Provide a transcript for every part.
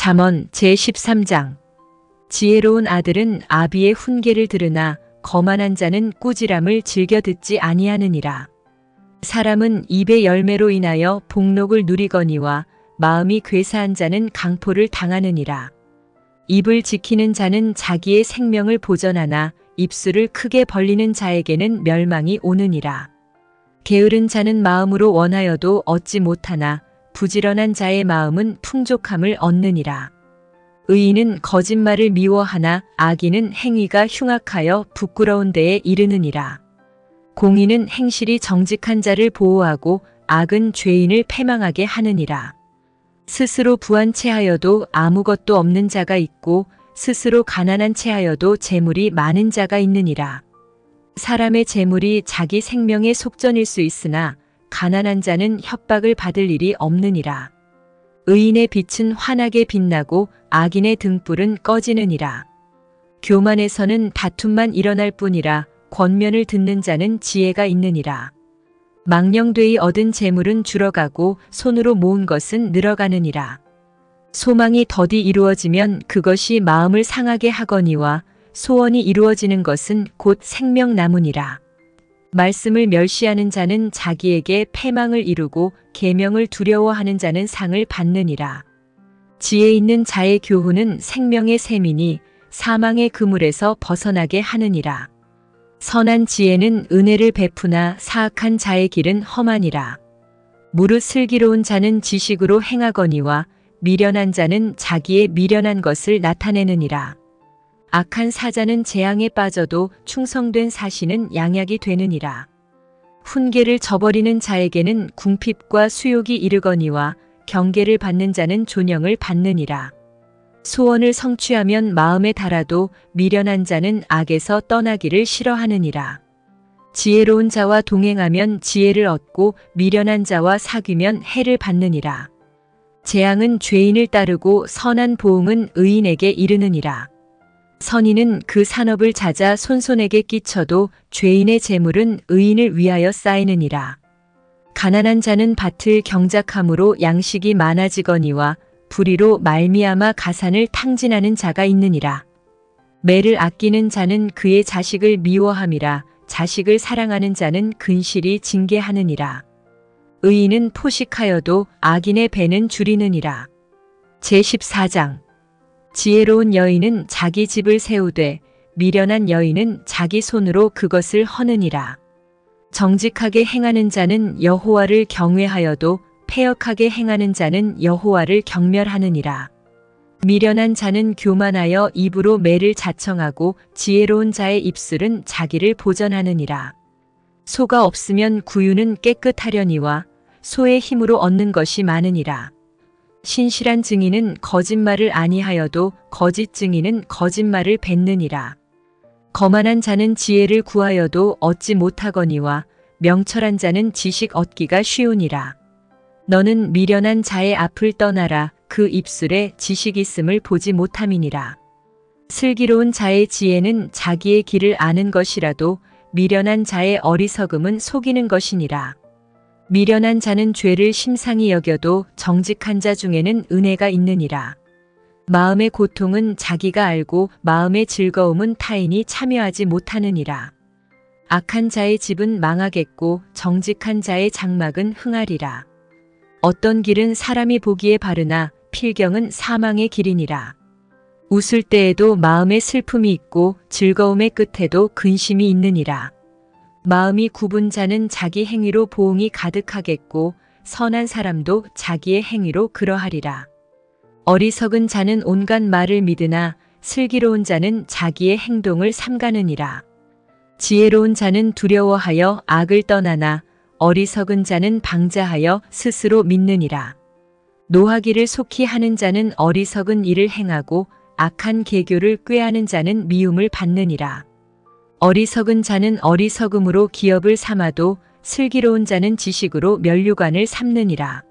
잠언 제13장. 지혜로운 아들은 아비의 훈계를 들으나 거만한 자는 꾸지람을 즐겨 듣지 아니하느니라. 사람은 입의 열매로 인하여 복록을 누리거니와 마음이 괴사한 자는 강포를 당하느니라. 입을 지키는 자는 자기의 생명을 보전하나 입술을 크게 벌리는 자에게는 멸망이 오느니라. 게으른 자는 마음으로 원하여도 얻지 못하나 부지런한 자의 마음은 풍족함을 얻느니라. 의인은 거짓말을 미워하나 악인은 행위가 흉악하여 부끄러운 데에 이르느니라. 공의는 행실이 정직한 자를 보호하고 악은 죄인을 패망하게 하느니라. 스스로 부한 채하여도 아무것도 없는 자가 있고 스스로 가난한 채하여도 재물이 많은 자가 있느니라. 사람의 재물이 자기 생명의 속전일 수 있으나 가난한 자는 협박을 받을 일이 없느니라. 의인의 빛은 환하게 빛나고 악인의 등불은 꺼지느니라. 교만에서는 다툼만 일어날 뿐이라 권면을 듣는 자는 지혜가 있느니라. 망령되이 얻은 재물은 줄어가고 손으로 모은 것은 늘어가느니라. 소망이 더디 이루어지면 그것이 마음을 상하게 하거니와 소원이 이루어지는 것은 곧 생명나무니라. 말씀을 멸시하는 자는 자기에게 패망을 이루고 계명을 두려워하는 자는 상을 받느니라. 지혜 있는 자의 교훈은 생명의 샘이니 사망의 그물에서 벗어나게 하느니라. 선한 지혜는 은혜를 베푸나 사악한 자의 길은 험하니라. 무릇 슬기로운 자는 지식으로 행하거니와 미련한 자는 자기의 미련한 것을 나타내느니라. 악한 사자는 재앙에 빠져도 충성된 사신은 양약이 되느니라. 훈계를 저버리는 자에게는 궁핍과 수욕이 이르거니와 경계를 받는 자는 존영을 받느니라. 소원을 성취하면 마음에 달아도 미련한 자는 악에서 떠나기를 싫어하느니라. 지혜로운 자와 동행하면 지혜를 얻고 미련한 자와 사귀면 해를 받느니라. 재앙은 죄인을 따르고 선한 보응은 의인에게 이르느니라. 선인은 그 산업을 찾아 손손에게 끼쳐도 죄인의 재물은 의인을 위하여 쌓이느니라. 가난한 자는 밭을 경작함으로 양식이 많아지거니와 불의로 말미암아 가산을 탕진하는 자가 있느니라. 매를 아끼는 자는 그의 자식을 미워함이라. 자식을 사랑하는 자는 근실이 징계하느니라. 의인은 포식하여도 악인의 배는 줄이느니라. 제14장. 지혜로운 여인은 자기 집을 세우되 미련한 여인은 자기 손으로 그것을 허느니라. 정직하게 행하는 자는 여호와를 경외하여도 패역하게 행하는 자는 여호와를 경멸하느니라. 미련한 자는 교만하여 입으로 매를 자청하고 지혜로운 자의 입술은 자기를 보전하느니라. 소가 없으면 구유는 깨끗하려니와 소의 힘으로 얻는 것이 많으니라. 신실한 증인은 거짓말을 아니하여도 거짓 증인은 거짓말을 뱉느니라. 거만한 자는 지혜를 구하여도 얻지 못하거니와 명철한 자는 지식 얻기가 쉬우니라. 너는 미련한 자의 앞을 떠나라. 그 입술에 지식 있음을 보지 못함이니라. 슬기로운 자의 지혜는 자기의 길을 아는 것이라도 미련한 자의 어리석음은 속이는 것이니라. 미련한 자는 죄를 심상히 여겨도 정직한 자 중에는 은혜가 있느니라. 마음의 고통은 자기가 알고 마음의 즐거움은 타인이 참여하지 못하느니라. 악한 자의 집은 망하겠고 정직한 자의 장막은 흥하리라. 어떤 길은 사람이 보기에 바르나 필경은 사망의 길이니라. 웃을 때에도 마음에 슬픔이 있고 즐거움의 끝에도 근심이 있느니라. 마음이 굽은 자는 자기 행위로 보응이 가득하겠고 선한 사람도 자기의 행위로 그러하리라. 어리석은 자는 온갖 말을 믿으나 슬기로운 자는 자기의 행동을 삼가느니라. 지혜로운 자는 두려워하여 악을 떠나나 어리석은 자는 방자하여 스스로 믿느니라. 노하기를 속히 하는 자는 어리석은 일을 행하고 악한 계교를 꾀하는 자는 미움을 받느니라. 어리석은 자는 어리석음으로 기업을 삼아도 슬기로운 자는 지식으로 면류관을 삼느니라.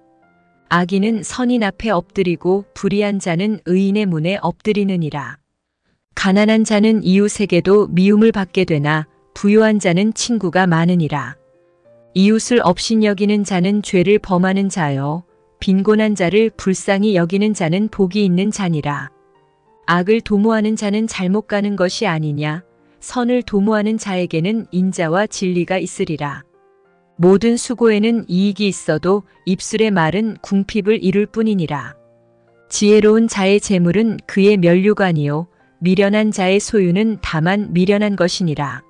악인은 선인 앞에 엎드리고 불의한 자는 의인의 문에 엎드리느니라. 가난한 자는 이웃에게도 미움을 받게 되나 부유한 자는 친구가 많으니라. 이웃을 업신여기는 자는 죄를 범하는 자요 빈곤한 자를 불쌍히 여기는 자는 복이 있는 자니라. 악을 도모하는 자는 잘못 가는 것이 아니냐. 선을 도모하는 자에게는 인자와 진리가 있으리라. 모든 수고에는 이익이 있어도 입술의 말은 궁핍을 이룰 뿐이니라. 지혜로운 자의 재물은 그의 면류관이요 미련한 자의 소유는 다만 미련한 것이니라.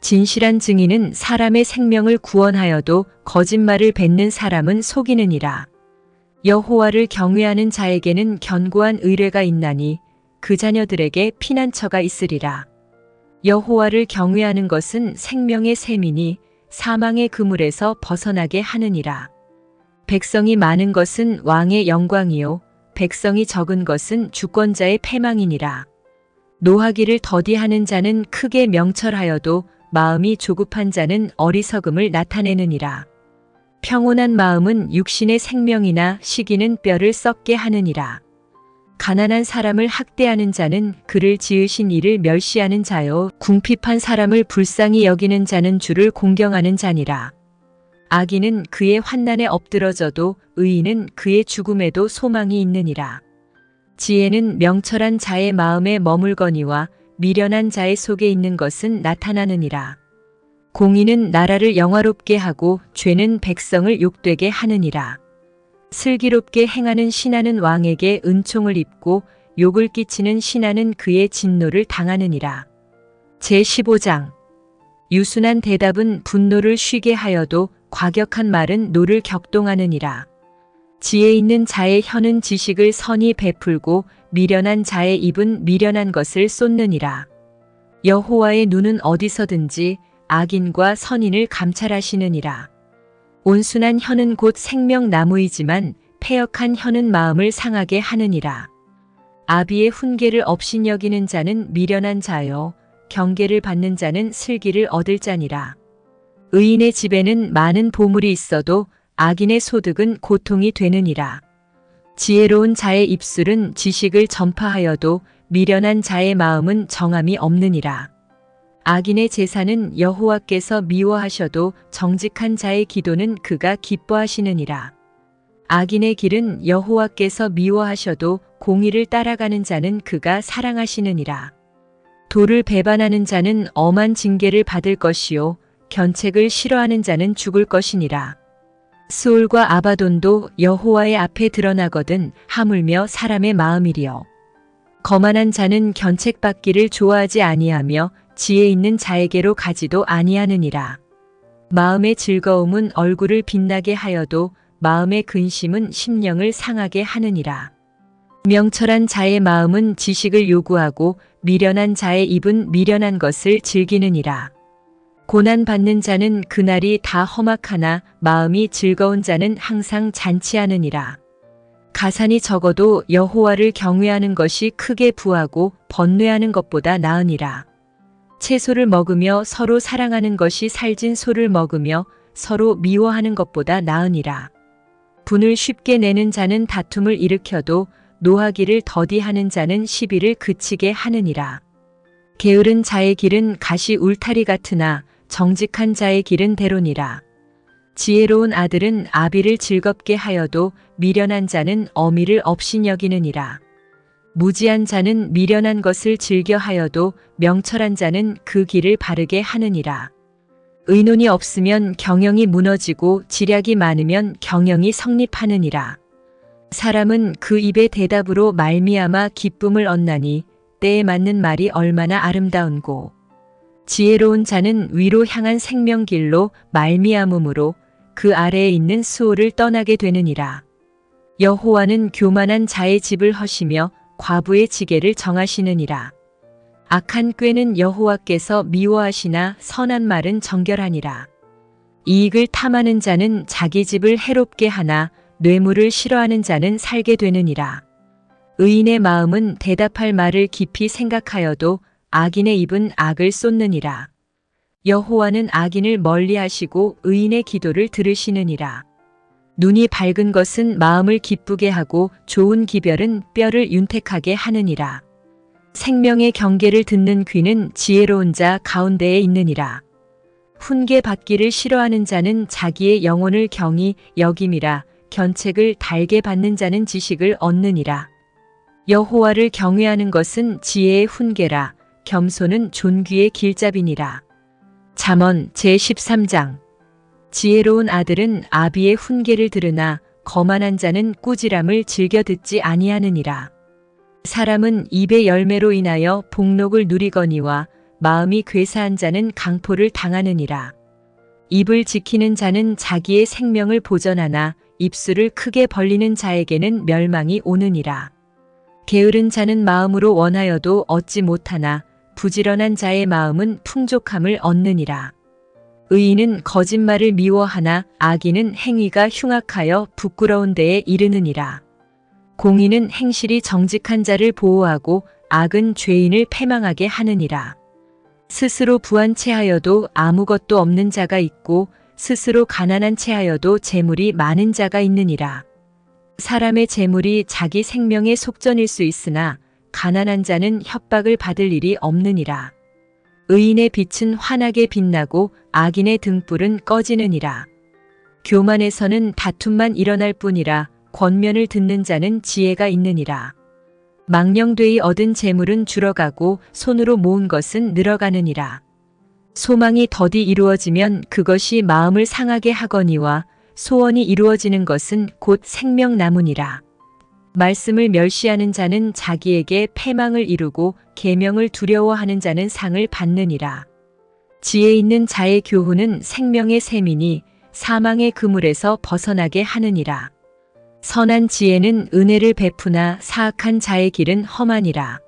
진실한 증인은 사람의 생명을 구원하여도 거짓말을 뱉는 사람은 속이느니라. 여호와를 경외하는 자에게는 견고한 의뢰가 있나니 그 자녀들에게 피난처가 있으리라. 여호와를 경외하는 것은 생명의 셈이니 사망의 그물에서 벗어나게 하느니라. 백성이 많은 것은 왕의 영광이요 백성이 적은 것은 주권자의 패망이니라. 노하기를 더디하는 자는 크게 명철하여도 마음이 조급한 자는 어리석음을 나타내느니라. 평온한 마음은 육신의 생명이나 시기는 뼈를 썩게 하느니라. 가난한 사람을 학대하는 자는 그를 지으신 이를 멸시하는 자요 궁핍한 사람을 불쌍히 여기는 자는 주를 공경하는 자니라. 악인은 그의 환난에 엎드러져도 의인은 그의 죽음에도 소망이 있느니라. 지혜는 명철한 자의 마음에 머물거니와 미련한 자의 속에 있는 것은 나타나느니라. 공의는 나라를 영화롭게 하고 죄는 백성을 욕되게 하느니라. 슬기롭게 행하는 신하는 왕에게 은총을 입고 욕을 끼치는 신하는 그의 진노를 당하느니라. 제15장 유순한 대답은 분노를 쉬게 하여도 과격한 말은 노를 격동하느니라. 지혜 있는 자의 혀는 지식을 선히 베풀고 미련한 자의 입은 미련한 것을 쏟느니라. 여호와의 눈은 어디서든지 악인과 선인을 감찰하시느니라. 온순한 혀는 곧 생명나무이지만 패역한 혀는 마음을 상하게 하느니라. 아비의 훈계를 업신여기는 자는 미련한 자요 경계를 받는 자는 슬기를 얻을 자니라. 의인의 집에는 많은 보물이 있어도 악인의 소득은 고통이 되느니라. 지혜로운 자의 입술은 지식을 전파하여도 미련한 자의 마음은 정함이 없느니라. 악인의 제사는 여호와께서 미워하셔도 정직한 자의 기도는 그가 기뻐하시느니라. 악인의 길은 여호와께서 미워하셔도 공의를 따라가는 자는 그가 사랑하시느니라. 도를 배반하는 자는 엄한 징계를 받을 것이요 견책을 싫어하는 자는 죽을 것이니라. 스올과 아바돈도 여호와의 앞에 드러나거든 하물며 사람의 마음이리요. 거만한 자는 견책받기를 좋아하지 아니하며 지혜 있는 자에게로 가지도 아니하느니라. 마음의 즐거움은 얼굴을 빛나게 하여도 마음의 근심은 심령을 상하게 하느니라. 명철한 자의 마음은 지식을 요구하고 미련한 자의 입은 미련한 것을 즐기느니라. 고난받는 자는 그날이 다 험악하나 마음이 즐거운 자는 항상 잔치하느니라. 가산이 적어도 여호와를 경외하는 것이 크게 부하고 번뇌하는 것보다 나으니라. 채소를 먹으며 서로 사랑하는 것이 살진 소를 먹으며 서로 미워하는 것보다 나으니라. 분을 쉽게 내는 자는 다툼을 일으켜도 노하기를 더디하는 자는 시비를 그치게 하느니라. 게으른 자의 길은 가시 울타리 같으나 정직한 자의 길은 대로니라. 지혜로운 아들은 아비를 즐겁게 하여도 미련한 자는 어미를 업신여기느니라. 무지한 자는 미련한 것을 즐겨 하여도 명철한 자는 그 길을 바르게 하느니라. 의논이 없으면 경영이 무너지고 지략이 많으면 경영이 성립하느니라. 사람은 그 입의 대답으로 말미암아 기쁨을 얻나니 때에 맞는 말이 얼마나 아름다운고. 지혜로운 자는 위로 향한 생명길로 말미암음으로 그 아래에 있는 수호를 떠나게 되느니라. 여호와는 교만한 자의 집을 허시며 과부의 지게를 정하시느니라. 악한 꾀는 여호와께서 미워하시나 선한 말은 정결하니라. 이익을 탐하는 자는 자기 집을 해롭게 하나 뇌물을 싫어하는 자는 살게 되느니라. 의인의 마음은 대답할 말을 깊이 생각하여도 악인의 입은 악을 쏟느니라. 여호와는 악인을 멀리하시고 의인의 기도를 들으시느니라. 눈이 밝은 것은 마음을 기쁘게 하고 좋은 기별은 뼈를 윤택하게 하느니라. 생명의 경계를 듣는 귀는 지혜로운 자 가운데에 있느니라. 훈계 받기를 싫어하는 자는 자기의 영혼을 경히 여김이라. 견책을 달게 받는 자는 지식을 얻느니라. 여호와를 경외하는 것은 지혜의 훈계라. 겸손은 존귀의 길잡이니라. 잠언 제13장. 지혜로운 아들은 아비의 훈계를 들으나 거만한 자는 꾸지람을 즐겨 듣지 아니하느니라. 사람은 입의 열매로 인하여 복록을 누리거니와 마음이 괴사한 자는 강포를 당하느니라. 입을 지키는 자는 자기의 생명을 보전하나 입술을 크게 벌리는 자에게는 멸망이 오느니라. 게으른 자는 마음으로 원하여도 얻지 못하나 부지런한 자의 마음은 풍족함을 얻느니라. 의인은 거짓말을 미워하나 악인은 행위가 흉악하여 부끄러운 데에 이르느니라. 공의는 행실이 정직한 자를 보호하고 악은 죄인을 패망하게 하느니라. 스스로 부한 채하여도 아무것도 없는 자가 있고 스스로 가난한 채하여도 재물이 많은 자가 있느니라. 사람의 재물이 자기 생명의 속전일 수 있으나 가난한 자는 협박을 받을 일이 없느니라. 의인의 빛은 환하게 빛나고 악인의 등불은 꺼지느니라. 교만에서는 다툼만 일어날 뿐이라 권면을 듣는 자는 지혜가 있느니라. 망령되이 얻은 재물은 줄어가고 손으로 모은 것은 늘어가느니라. 소망이 더디 이루어지면 그것이 마음을 상하게 하거니와 소원이 이루어지는 것은 곧 생명나무니라. 말씀을 멸시하는 자는 자기에게 패망을 이루고 계명을 두려워하는 자는 상을 받느니라. 지혜 있는 자의 교훈은 생명의 샘이니 사망의 그물에서 벗어나게 하느니라. 선한 지혜는 은혜를 베푸나 사악한 자의 길은 험하니라.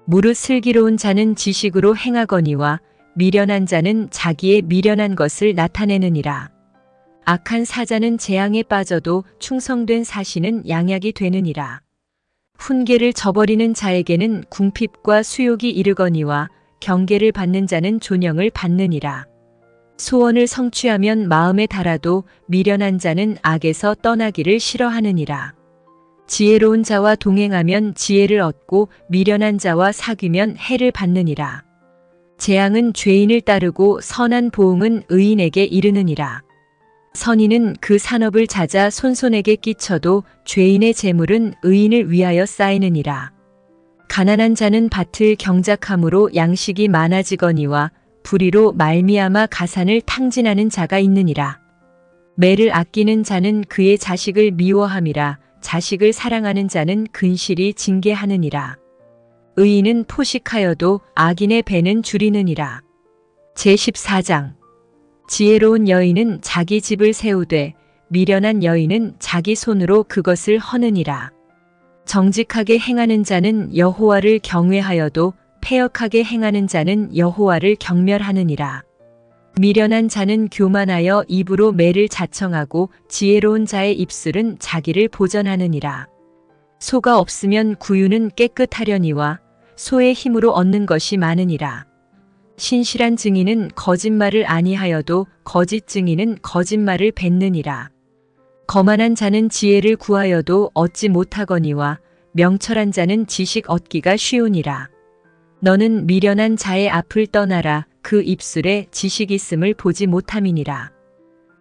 무릇 슬기로운 자는 지식으로 행하거니와 미련한 자는 자기의 미련한 것을 나타내느니라. 악한 사자는 재앙에 빠져도 충성된 사신은 양약이 되느니라. 훈계를 저버리는 자에게는 궁핍과 수욕이 이르거니와 경계를 받는 자는 존영을 받느니라. 소원을 성취하면 마음에 달아도 미련한 자는 악에서 떠나기를 싫어하느니라. 지혜로운 자와 동행하면 지혜를 얻고 미련한 자와 사귀면 해를 받느니라. 재앙은 죄인을 따르고 선한 보응은 의인에게 이르느니라. 선인은 그 산업을 찾아 손손에게 끼쳐도 죄인의 재물은 의인을 위하여 쌓이느니라. 가난한 자는 밭을 경작함으로 양식이 많아지거니와 불의로 말미암아 가산을 탕진하는 자가 있느니라. 매를 아끼는 자는 그의 자식을 미워함이라. 자식을 사랑하는 자는 근실이 징계하느니라. 의인은 포식하여도 악인의 배는 줄이느니라. 제14장. 지혜로운 여인은 자기 집을 세우되 미련한 여인은 자기 손으로 그것을 허느니라. 정직하게 행하는 자는 여호와를 경외하여도 패역하게 행하는 자는 여호와를 경멸하느니라. 미련한 자는 교만하여 입으로 매를 자청하고 지혜로운 자의 입술은 자기를 보전하느니라. 소가 없으면 구유는 깨끗하려니와 소의 힘으로 얻는 것이 많으니라. 신실한 증인은 거짓말을 아니하여도 거짓 증인은 거짓말을 뱉느니라. 거만한 자는 지혜를 구하여도 얻지 못하거니와 명철한 자는 지식 얻기가 쉬우니라. 너는 미련한 자의 앞을 떠나라. 그 입술에 지식 있음을 보지 못함이니라.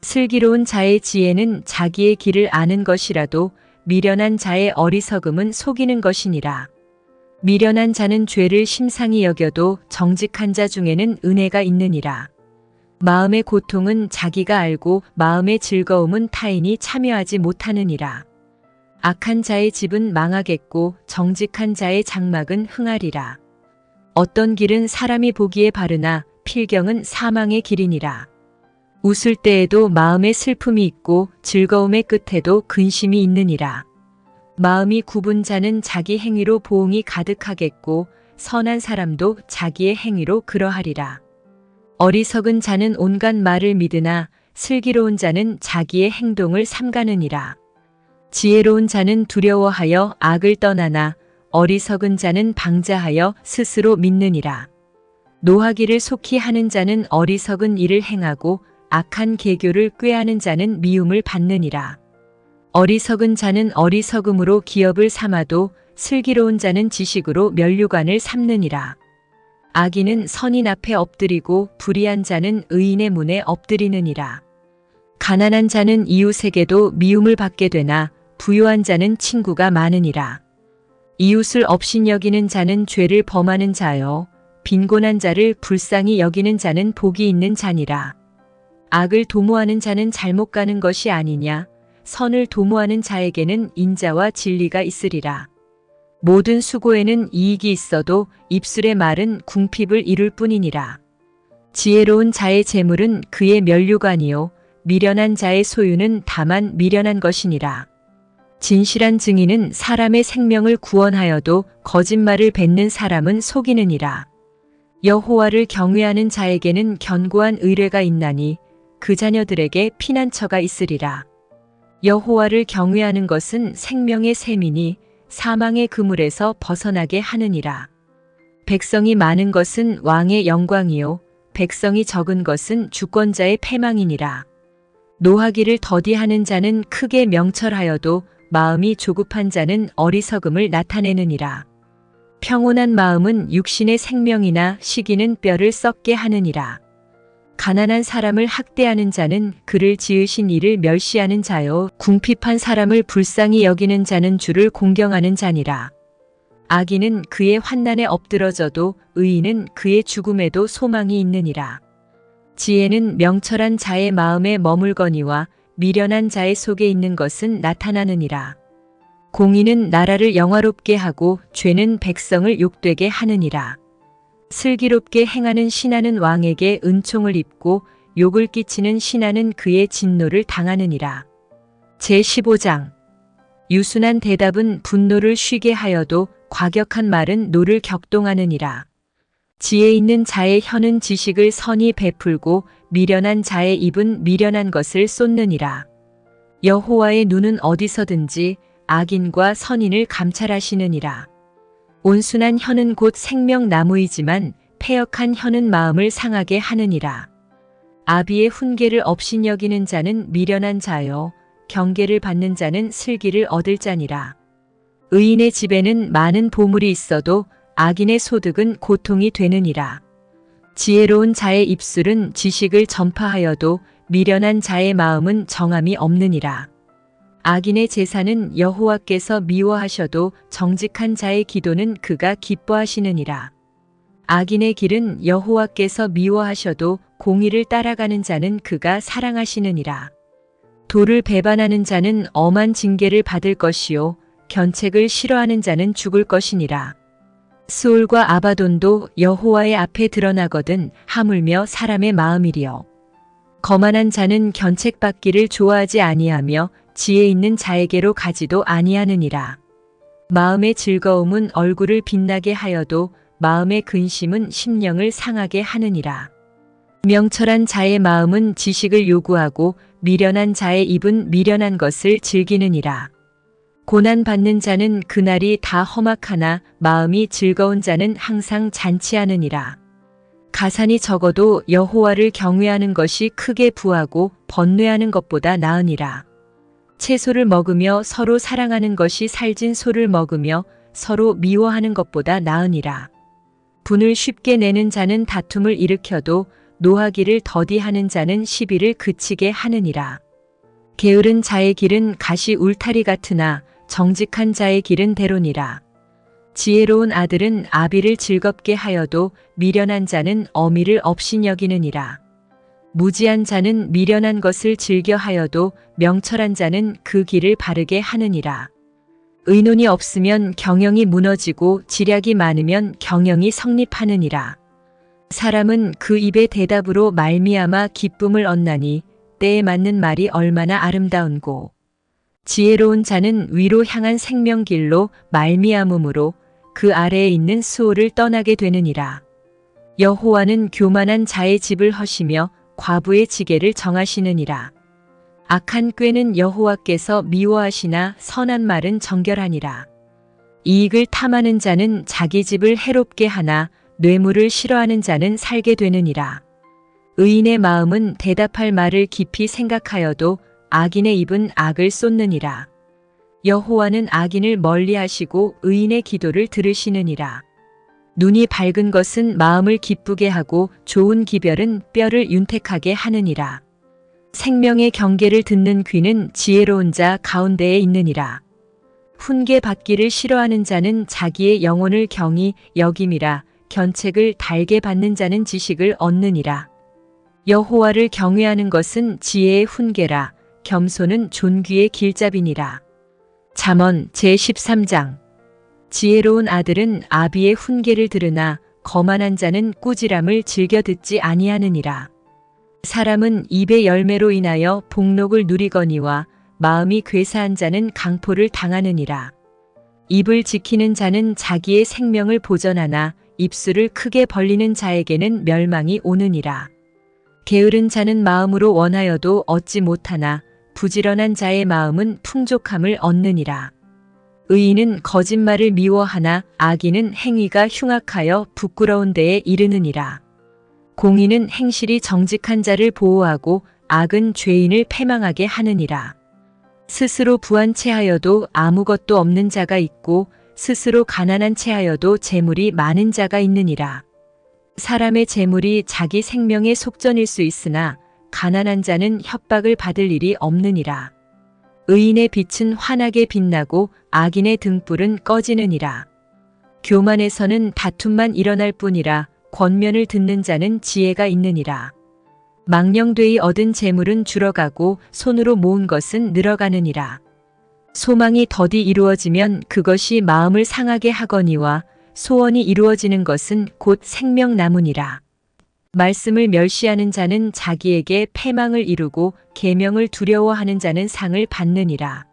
슬기로운 자의 지혜는 자기의 길을 아는 것이라도 미련한 자의 어리석음은 속이는 것이니라. 미련한 자는 죄를 심상히 여겨도 정직한 자 중에는 은혜가 있느니라. 마음의 고통은 자기가 알고 마음의 즐거움은 타인이 참여하지 못하느니라. 악한 자의 집은 망하겠고 정직한 자의 장막은 흥하리라. 어떤 길은 사람이 보기에 바르나 필경은 사망의 길이니라. 웃을 때에도 마음에 슬픔이 있고 즐거움의 끝에도 근심이 있느니라. 마음이 굽은 자는 자기 행위로 보응이 가득하겠고 선한 사람도 자기의 행위로 그러하리라. 어리석은 자는 온갖 말을 믿으나 슬기로운 자는 자기의 행동을 삼가느니라. 지혜로운 자는 두려워하여 악을 떠나나 어리석은 자는 방자하여 스스로 믿느니라. 노하기를 속히 하는 자는 어리석은 일을 행하고 악한 계교를 꾀하는 자는 미움을 받느니라. 어리석은 자는 어리석음으로 기업을 삼아도 슬기로운 자는 지식으로 면류관을 삼느니라. 악인은 선인 앞에 엎드리고 불의한 자는 의인의 문에 엎드리느니라. 가난한 자는 이웃에게도 미움을 받게 되나 부유한 자는 친구가 많으니라. 이웃을 업신여기는 자는 죄를 범하는 자요, 빈곤한 자를 불쌍히 여기는 자는 복이 있는 자니라. 악을 도모하는 자는 잘못 가는 것이 아니냐, 선을 도모하는 자에게는 인자와 진리가 있으리라. 모든 수고에는 이익이 있어도 입술의 말은 궁핍을 이룰 뿐이니라. 지혜로운 자의 재물은 그의 면류관이요, 미련한 자의 소유는 다만 미련한 것이니라. 진실한 증인은 사람의 생명을 구원하여도 거짓말을 뱉는 사람은 속이느니라. 여호와를 경외하는 자에게는 견고한 의뢰가 있나니 그 자녀들에게 피난처가 있으리라. 여호와를 경외하는 것은 생명의 셈이니 사망의 그물에서 벗어나게 하느니라. 백성이 많은 것은 왕의 영광이요, 백성이 적은 것은 주권자의 패망이니라. 노하기를 더디하는 자는 크게 명철하여도 마음이 조급한 자는 어리석음을 나타내느니라. 평온한 마음은 육신의 생명이나 시기는 뼈를 썩게 하느니라. 가난한 사람을 학대하는 자는 그를 지으신 이를 멸시하는 자요, 궁핍한 사람을 불쌍히 여기는 자는 주를 공경하는 자니라. 악인은 그의 환난에 엎드러져도 의인은 그의 죽음에도 소망이 있느니라. 지혜는 명철한 자의 마음에 머물거니와 미련한 자의 속에 있는 것은 나타나느니라. 공의는 나라를 영화롭게 하고 죄는 백성을 욕되게 하느니라. 슬기롭게 행하는 신하는 왕에게 은총을 입고 욕을 끼치는 신하는 그의 진노를 당하느니라. 제15장. 유순한 대답은 분노를 쉬게 하여도 과격한 말은 노를 격동하느니라. 지혜 있는 자의 혀는 지식을 선히 베풀고 미련한 자의 입은 미련한 것을 쏟느니라. 여호와의 눈은 어디서든지 악인과 선인을 감찰하시느니라. 온순한 혀는 곧 생명나무이지만 패역한 혀는 마음을 상하게 하느니라. 아비의 훈계를 업신여기는 자는 미련한 자요, 경계를 받는 자는 슬기를 얻을 자니라. 의인의 집에는 많은 보물이 있어도 악인의 소득은 고통이 되느니라. 지혜로운 자의 입술은 지식을 전파하여도 미련한 자의 마음은 정함이 없느니라. 악인의 제사는 여호와께서 미워하셔도 정직한 자의 기도는 그가 기뻐하시느니라. 악인의 길은 여호와께서 미워하셔도 공의를 따라가는 자는 그가 사랑하시느니라. 도를 배반하는 자는 엄한 징계를 받을 것이요, 견책을 싫어하는 자는 죽을 것이니라. 스올과 아바돈도 여호와의 앞에 드러나거든 하물며 사람의 마음이리요. 거만한 자는 견책받기를 좋아하지 아니하며 지혜 있는 자에게로 가지도 아니하느니라. 마음의 즐거움은 얼굴을 빛나게 하여도 마음의 근심은 심령을 상하게 하느니라. 명철한 자의 마음은 지식을 요구하고 미련한 자의 입은 미련한 것을 즐기느니라. 고난받는 자는 그날이 다 험악하나 마음이 즐거운 자는 항상 잔치하느니라. 가산이 적어도 여호와를 경외하는 것이 크게 부하고 번뇌하는 것보다 나으니라. 채소를 먹으며 서로 사랑하는 것이 살진 소를 먹으며 서로 미워하는 것보다 나으니라. 분을 쉽게 내는 자는 다툼을 일으켜도 노하기를 더디하는 자는 시비를 그치게 하느니라. 게으른 자의 길은 가시 울타리 같으나 정직한 자의 길은 대로니라. 지혜로운 아들은 아비를 즐겁게 하여도 미련한 자는 어미를 업신여기느니라. 무지한 자는 미련한 것을 즐겨 하여도 명철한 자는 그 길을 바르게 하느니라. 의논이 없으면 경영이 무너지고 지략이 많으면 경영이 성립하느니라. 사람은 그 입의 대답으로 말미암아 기쁨을 얻나니 때에 맞는 말이 얼마나 아름다운고. 지혜로운 자는 위로 향한 생명길로 말미암음으로 그 아래에 있는 수호를 떠나게 되느니라. 여호와는 교만한 자의 집을 허시며 과부의 지게를 정하시느니라. 악한 꾀는 여호와께서 미워하시나 선한 말은 정결하니라. 이익을 탐하는 자는 자기 집을 해롭게 하나 뇌물을 싫어하는 자는 살게 되느니라. 의인의 마음은 대답할 말을 깊이 생각하여도 악인의 입은 악을 쏟느니라. 여호와는 악인을 멀리하시고 의인의 기도를 들으시느니라. 눈이 밝은 것은 마음을 기쁘게 하고 좋은 기별은 뼈를 윤택하게 하느니라. 생명의 경계를 듣는 귀는 지혜로운 자 가운데에 있느니라. 훈계 받기를 싫어하는 자는 자기의 영혼을 경히 여김이라. 견책을 달게 받는 자는 지식을 얻느니라. 여호와를 경외하는 것은 지혜의 훈계라. 겸손은 존귀의 길잡이니라. 잠언 제13장. 지혜로운 아들은 아비의 훈계를 들으나 거만한 자는 꾸지람을 즐겨 듣지 아니하느니라. 사람은 입의 열매로 인하여 복록을 누리거니와 마음이 괴사한 자는 강포를 당하느니라. 입을 지키는 자는 자기의 생명을 보전하나 입술을 크게 벌리는 자에게는 멸망이 오느니라. 게으른 자는 마음으로 원하여도 얻지 못하나 부지런한 자의 마음은 풍족함을 얻느니라. 의인은 거짓말을 미워하나 악인은 행위가 흉악하여 부끄러운 데에 이르느니라. 공의는 행실이 정직한 자를 보호하고 악은 죄인을 패망하게 하느니라. 스스로 부한 채하여도 아무것도 없는 자가 있고 스스로 가난한 채하여도 재물이 많은 자가 있느니라. 사람의 재물이 자기 생명의 속전일 수 있으나 가난한 자는 협박을 받을 일이 없느니라. 의인의 빛은 환하게 빛나고 악인의 등불은 꺼지느니라. 교만에서는 다툼만 일어날 뿐이라. 권면을 듣는 자는 지혜가 있느니라. 망령되이 얻은 재물은 줄어가고 손으로 모은 것은 늘어가느니라. 소망이 더디 이루어지면 그것이 마음을 상하게 하거니와 소원이 이루어지는 것은 곧 생명나무니라. 말씀을 멸시하는 자는 자기에게 패망을 이루고 계명을 두려워하는 자는 상을 받느니라.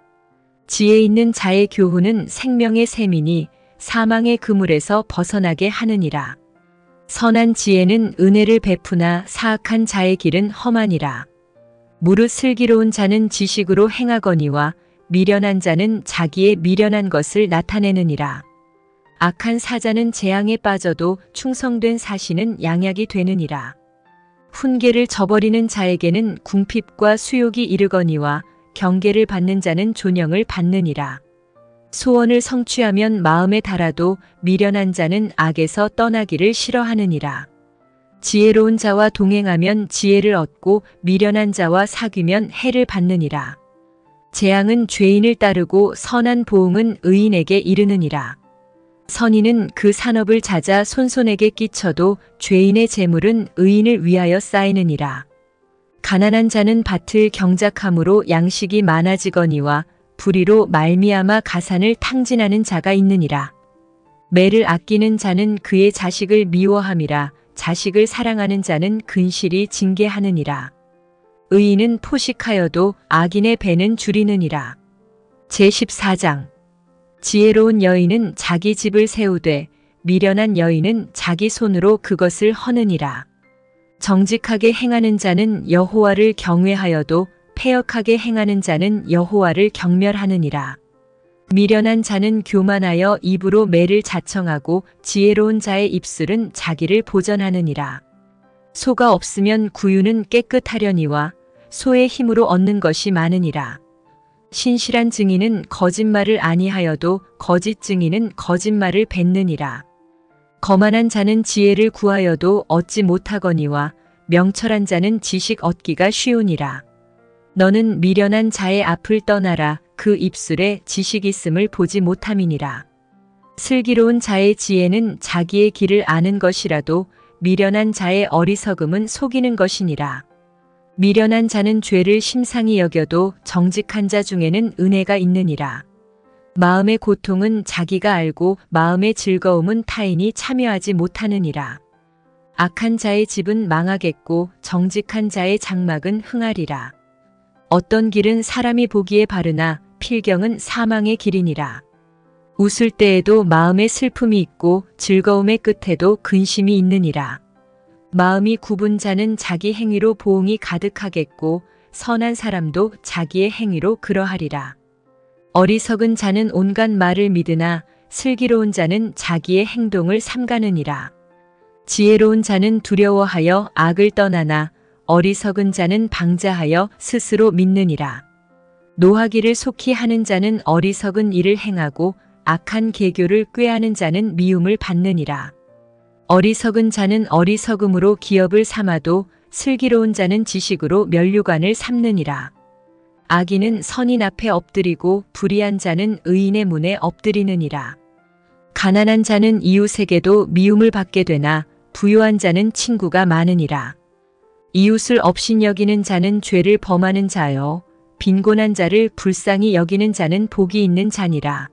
지혜 있는 자의 교훈은 생명의 샘이니 사망의 그물에서 벗어나게 하느니라. 선한 지혜는 은혜를 베푸나 사악한 자의 길은 험하니라. 무릇 슬기로운 자는 지식으로 행하거니와 미련한 자는 자기의 미련한 것을 나타내느니라. 악한 사자는 재앙에 빠져도 충성된 사신은 양약이 되느니라. 훈계를 저버리는 자에게는 궁핍과 수욕이 이르거니와 경계를 받는 자는 존영을 받느니라. 소원을 성취하면 마음에 달아도 미련한 자는 악에서 떠나기를 싫어하느니라. 지혜로운 자와 동행하면 지혜를 얻고 미련한 자와 사귀면 해를 받느니라. 재앙은 죄인을 따르고 선한 보응은 의인에게 이르느니라. 선인은 그 산업을 찾아 손손에게 끼쳐도 죄인의 재물은 의인을 위하여 쌓이느니라. 가난한 자는 밭을 경작함으로 양식이 많아지거니와 불의로 말미암아 가산을 탕진하는 자가 있느니라. 매를 아끼는 자는 그의 자식을 미워함이라. 자식을 사랑하는 자는 근실이 징계하느니라. 의인은 포식하여도 악인의 배는 줄이느니라. 제14장. 지혜로운 여인은 자기 집을 세우되 미련한 여인은 자기 손으로 그것을 허느니라. 정직하게 행하는 자는 여호와를 경외하여도 패역하게 행하는 자는 여호와를 경멸하느니라. 미련한 자는 교만하여 입으로 매를 자청하고 지혜로운 자의 입술은 자기를 보전하느니라. 소가 없으면 구유는 깨끗하려니와 소의 힘으로 얻는 것이 많으니라. 신실한 증인은 거짓말을 아니하여도 거짓 증인은 거짓말을 뱉느니라. 거만한 자는 지혜를 구하여도 얻지 못하거니와 명철한 자는 지식 얻기가 쉬우니라. 너는 미련한 자의 앞을 떠나라. 그 입술에 지식 있음을 보지 못함이니라. 슬기로운 자의 지혜는 자기의 길을 아는 것이라도 미련한 자의 어리석음은 속이는 것이니라. 미련한 자는 죄를 심상히 여겨도 정직한 자 중에는 은혜가 있느니라. 마음의 고통은 자기가 알고 마음의 즐거움은 타인이 참여하지 못하느니라. 악한 자의 집은 망하겠고 정직한 자의 장막은 흥하리라. 어떤 길은 사람이 보기에 바르나 필경은 사망의 길이니라. 웃을 때에도 마음에 슬픔이 있고 즐거움의 끝에도 근심이 있느니라. 마음이 굽은 자는 자기 행위로 보응이 가득하겠고 선한 사람도 자기의 행위로 그러하리라. 어리석은 자는 온갖 말을 믿으나 슬기로운 자는 자기의 행동을 삼가느니라. 지혜로운 자는 두려워하여 악을 떠나나 어리석은 자는 방자하여 스스로 믿느니라. 노하기를 속히 하는 자는 어리석은 일을 행하고 악한 계교를 꾀하는 자는 미움을 받느니라. 어리석은 자는 어리석음으로 기업을 삼아도 슬기로운 자는 지식으로 면류관을 삼느니라. 악인은 선인 앞에 엎드리고 불의한 자는 의인의 문에 엎드리느니라. 가난한 자는 이웃에게도 미움을 받게 되나 부유한 자는 친구가 많으니라. 이웃을 업신여기는 자는 죄를 범하는 자요, 빈곤한 자를 불쌍히 여기는 자는 복이 있는 자니라.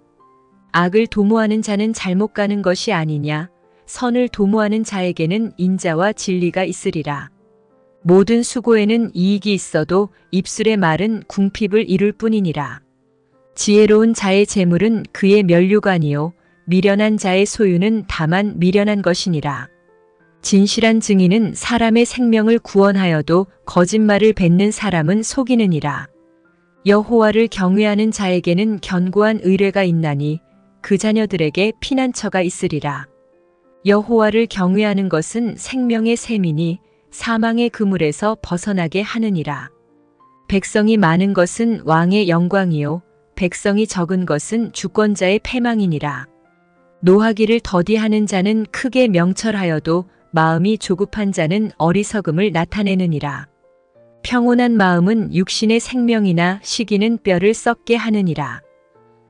악을 도모하는 자는 잘못 가는 것이 아니냐, 선을 도모하는 자에게는 인자와 진리가 있으리라. 모든 수고에는 이익이 있어도 입술의 말은 궁핍을 이룰 뿐이니라. 지혜로운 자의 재물은 그의 면류관이요, 미련한 자의 소유는 다만 미련한 것이니라. 진실한 증인은 사람의 생명을 구원하여도 거짓말을 뱉는 사람은 속이느니라. 여호와를 경외하는 자에게는 견고한 의뢰가 있나니 그 자녀들에게 피난처가 있으리라. 여호와를 경외하는 것은 생명의 셈이니 사망의 그물에서 벗어나게 하느니라. 백성이 많은 것은 왕의 영광이요, 백성이 적은 것은 주권자의 패망이니라. 노하기를 더디하는 자는 크게 명철하여도 마음이 조급한 자는 어리석음을 나타내느니라. 평온한 마음은 육신의 생명이나 시기는 뼈를 썩게 하느니라.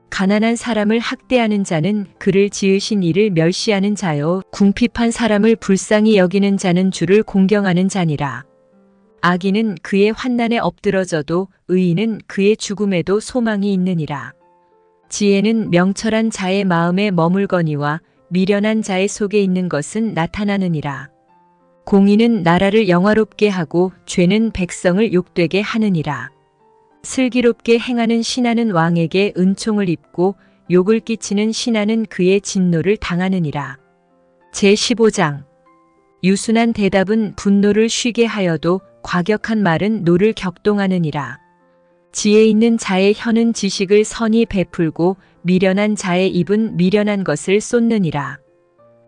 가난한 사람을 학대하는 자는 그를 지으신 이를 멸시하는 자요, 궁핍한 사람을 불쌍히 여기는 자는 주를 공경하는 자니라. 악인은 그의 환난에 엎드러져도 의인은 그의 죽음에도 소망이 있느니라. 지혜는 명철한 자의 마음에 머물거니와 미련한 자의 속에 있는 것은 나타나느니라. 공의는 나라를 영화롭게 하고 죄는 백성을 욕되게 하느니라. 슬기롭게 행하는 신하는 왕에게 은총을 입고 욕을 끼치는 신하는 그의 진노를 당하느니라. 제15장. 유순한 대답은 분노를 쉬게 하여도 과격한 말은 노를 격동하느니라. 지혜 있는 자의 혀는 지식을 선히 베풀고 미련한 자의 입은 미련한 것을 쏟느니라.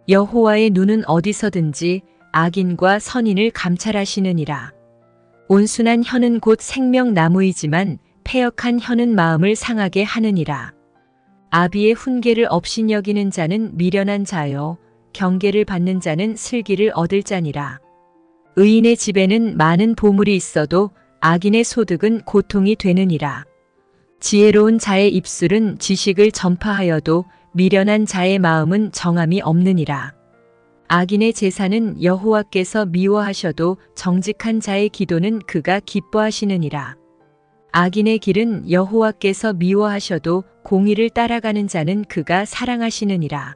여호와의 눈은 어디서든지 악인과 선인을 감찰하시느니라. 온순한 혀는 곧 생명나무이지만 패역한 혀는 마음을 상하게 하느니라. 아비의 훈계를 업신여기는 자는 미련한 자요, 경계를 받는 자는 슬기를 얻을 자니라. 의인의 집에는 많은 보물이 있어도 악인의 소득은 고통이 되느니라. 지혜로운 자의 입술은 지식을 전파하여도 미련한 자의 마음은 정함이 없느니라. 악인의 제사는 여호와께서 미워하셔도 정직한 자의 기도는 그가 기뻐하시느니라. 악인의 길은 여호와께서 미워하셔도 공의를 따라가는 자는 그가 사랑하시느니라.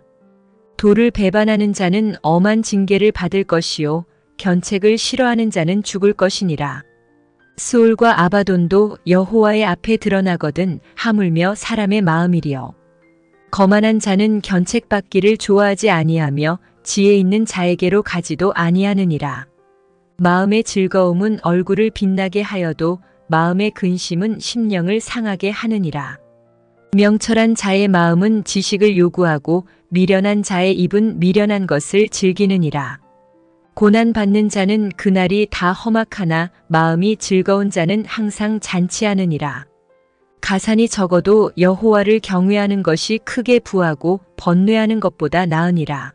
도를 배반하는 자는 엄한 징계를 받을 것이요, 견책을 싫어하는 자는 죽을 것이니라. 스올과 아바돈도 여호와의 앞에 드러나거든 하물며 사람의 마음이리요. 거만한 자는 견책받기를 좋아하지 아니하며 지혜 있는 자에게로 가지도 아니하느니라. 마음의 즐거움은 얼굴을 빛나게 하여도 마음의 근심은 심령을 상하게 하느니라. 명철한 자의 마음은 지식을 요구하고 미련한 자의 입은 미련한 것을 즐기느니라. 고난받는 자는 그날이 다 험악하나 마음이 즐거운 자는 항상 잔치하느니라. 가산이 적어도 여호와를 경외하는 것이 크게 부하고 번뇌하는 것보다 나으니라.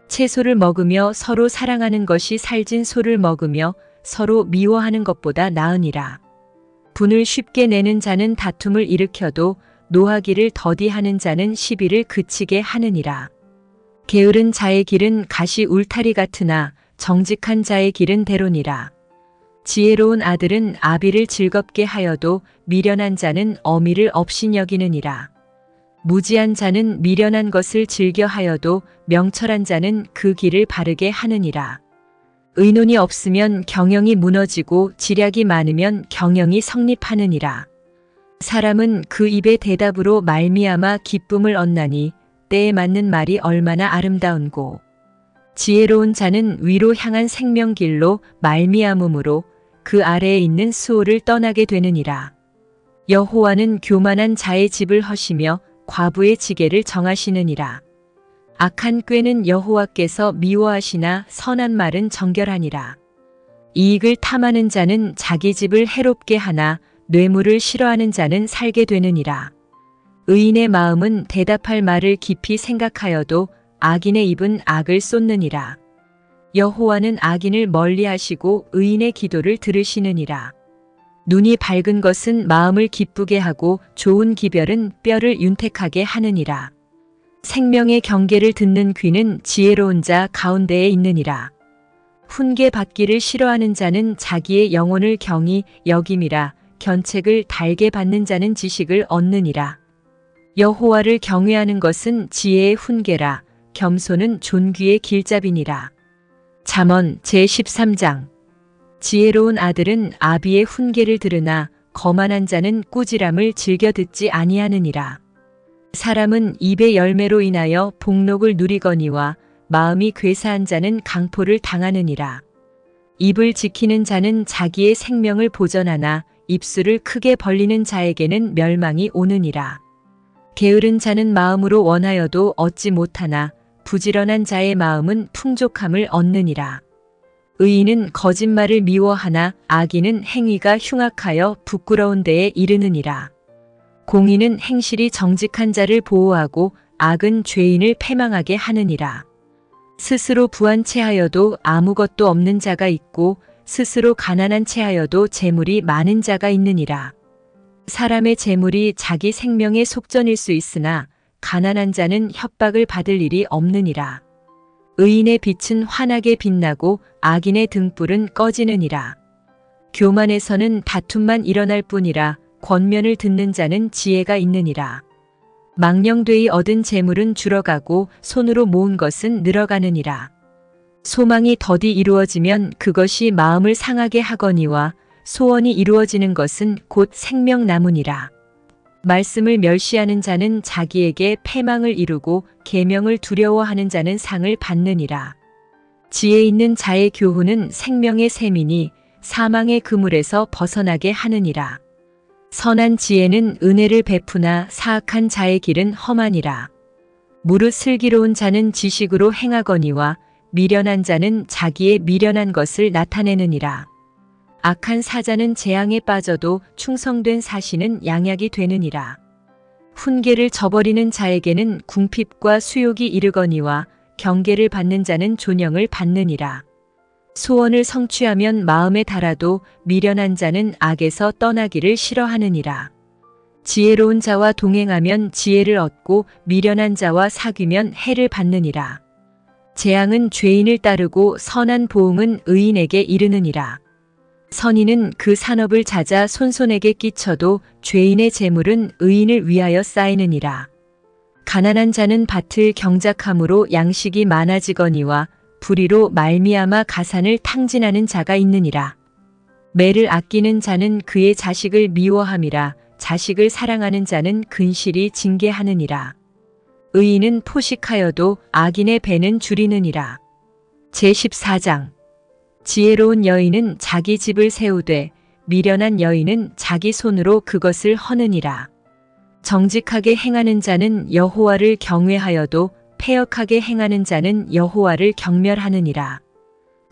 채소를 먹으며 서로 사랑하는 것이 살진 소를 먹으며 서로 미워하는 것보다 나으니라. 분을 쉽게 내는 자는 다툼을 일으켜도 노하기를 더디하는 자는 시비를 그치게 하느니라. 게으른 자의 길은 가시 울타리 같으나 정직한 자의 길은 대로니라. 지혜로운 아들은 아비를 즐겁게 하여도 미련한 자는 어미를 업신여기느니라. 무지한 자는 미련한 것을 즐겨 하여도 명철한 자는 그 길을 바르게 하느니라. 의논이 없으면 경영이 무너지고 지략이 많으면 경영이 성립하느니라. 사람은 그 입의 대답으로 말미암아 기쁨을 얻나니 때에 맞는 말이 얼마나 아름다운고. 지혜로운 자는 위로 향한 생명길로 말미암음으로 그 아래에 있는 수호를 떠나게 되느니라. 여호와는 교만한 자의 집을 허시며 과부의 지게를 정하시느니라. 악한 꾀는 여호와께서 미워하시나 선한 말은 정결하니라. 이익을 탐하는 자는 자기 집을 해롭게 하나 뇌물을 싫어하는 자는 살게 되느니라. 의인의 마음은 대답할 말을 깊이 생각하여도 악인의 입은 악을 쏟느니라. 여호와는 악인을 멀리하시고 의인의 기도를 들으시느니라. 눈이 밝은 것은 마음을 기쁘게 하고 좋은 기별은 뼈를 윤택하게 하느니라. 생명의 경계를 듣는 귀는 지혜로운 자 가운데에 있느니라. 훈계 받기를 싫어하는 자는 자기의 영혼을 경히 여김이라. 견책을 달게 받는 자는 지식을 얻느니라. 여호와를 경외하는 것은 지혜의 훈계라. 겸손은 존귀의 길잡이니라. 잠언 제13장. 지혜로운 아들은 아비의 훈계를 들으나 거만한 자는 꾸지람을 즐겨 듣지 아니하느니라. 사람은 입의 열매로 인하여 복록을 누리거니와 마음이 괴사한 자는 강포를 당하느니라. 입을 지키는 자는 자기의 생명을 보전하나 입술을 크게 벌리는 자에게는 멸망이 오느니라. 게으른 자는 마음으로 원하여도 얻지 못하나 부지런한 자의 마음은 풍족함을 얻느니라. 의인은 거짓말을 미워하나 악인은 행위가 흉악하여 부끄러운 데에 이르느니라. 공의는 행실이 정직한 자를 보호하고 악은 죄인을 패망하게 하느니라. 스스로 부한 채하여도 아무것도 없는 자가 있고 스스로 가난한 채하여도 재물이 많은 자가 있느니라. 사람의 재물이 자기 생명의 속전일 수 있으나 가난한 자는 협박을 받을 일이 없느니라. 의인의 빛은 환하게 빛나고 악인의 등불은 꺼지느니라. 교만에서는 다툼만 일어날 뿐이라 권면을 듣는 자는 지혜가 있느니라. 망령되이 얻은 재물은 줄어가고 손으로 모은 것은 늘어가느니라. 소망이 더디 이루어지면 그것이 마음을 상하게 하거니와 소원이 이루어지는 것은 곧 생명나무니라. 말씀을 멸시하는 자는 자기에게 패망을 이루고 계명을 두려워하는 자는 상을 받느니라. 지혜 있는 자의 교훈은 생명의 샘이니 사망의 그물에서 벗어나게 하느니라. 선한 지혜는 은혜를 베푸나 사악한 자의 길은 험하니라. 무릇 슬기로운 자는 지식으로 행하거니와 미련한 자는 자기의 미련한 것을 나타내느니라. 악한 사자는 재앙에 빠져도 충성된 사신은 양약이 되느니라. 훈계를 저버리는 자에게는 궁핍과 수욕이 이르거니와 경계를 받는 자는 존영을 받느니라. 소원을 성취하면 마음에 달아도 미련한 자는 악에서 떠나기를 싫어하느니라. 지혜로운 자와 동행하면 지혜를 얻고 미련한 자와 사귀면 해를 받느니라. 재앙은 죄인을 따르고 선한 보응은 의인에게 이르느니라. 선인은 그 산업을 찾아 손손에게 끼쳐도 죄인의 재물은 의인을 위하여 쌓이느니라. 가난한 자는 밭을 경작함으로 양식이 많아지거니와 불의로 말미암아 가산을 탕진하는 자가 있느니라. 매를 아끼는 자는 그의 자식을 미워함이라. 자식을 사랑하는 자는 근실이 징계하느니라. 의인은 포식하여도 악인의 배는 줄이느니라. 제14장. 지혜로운 여인은 자기 집을 세우되 미련한 여인은 자기 손으로 그것을 허느니라. 정직하게 행하는 자는 여호와를 경외하여도 패역하게 행하는 자는 여호와를 경멸하느니라.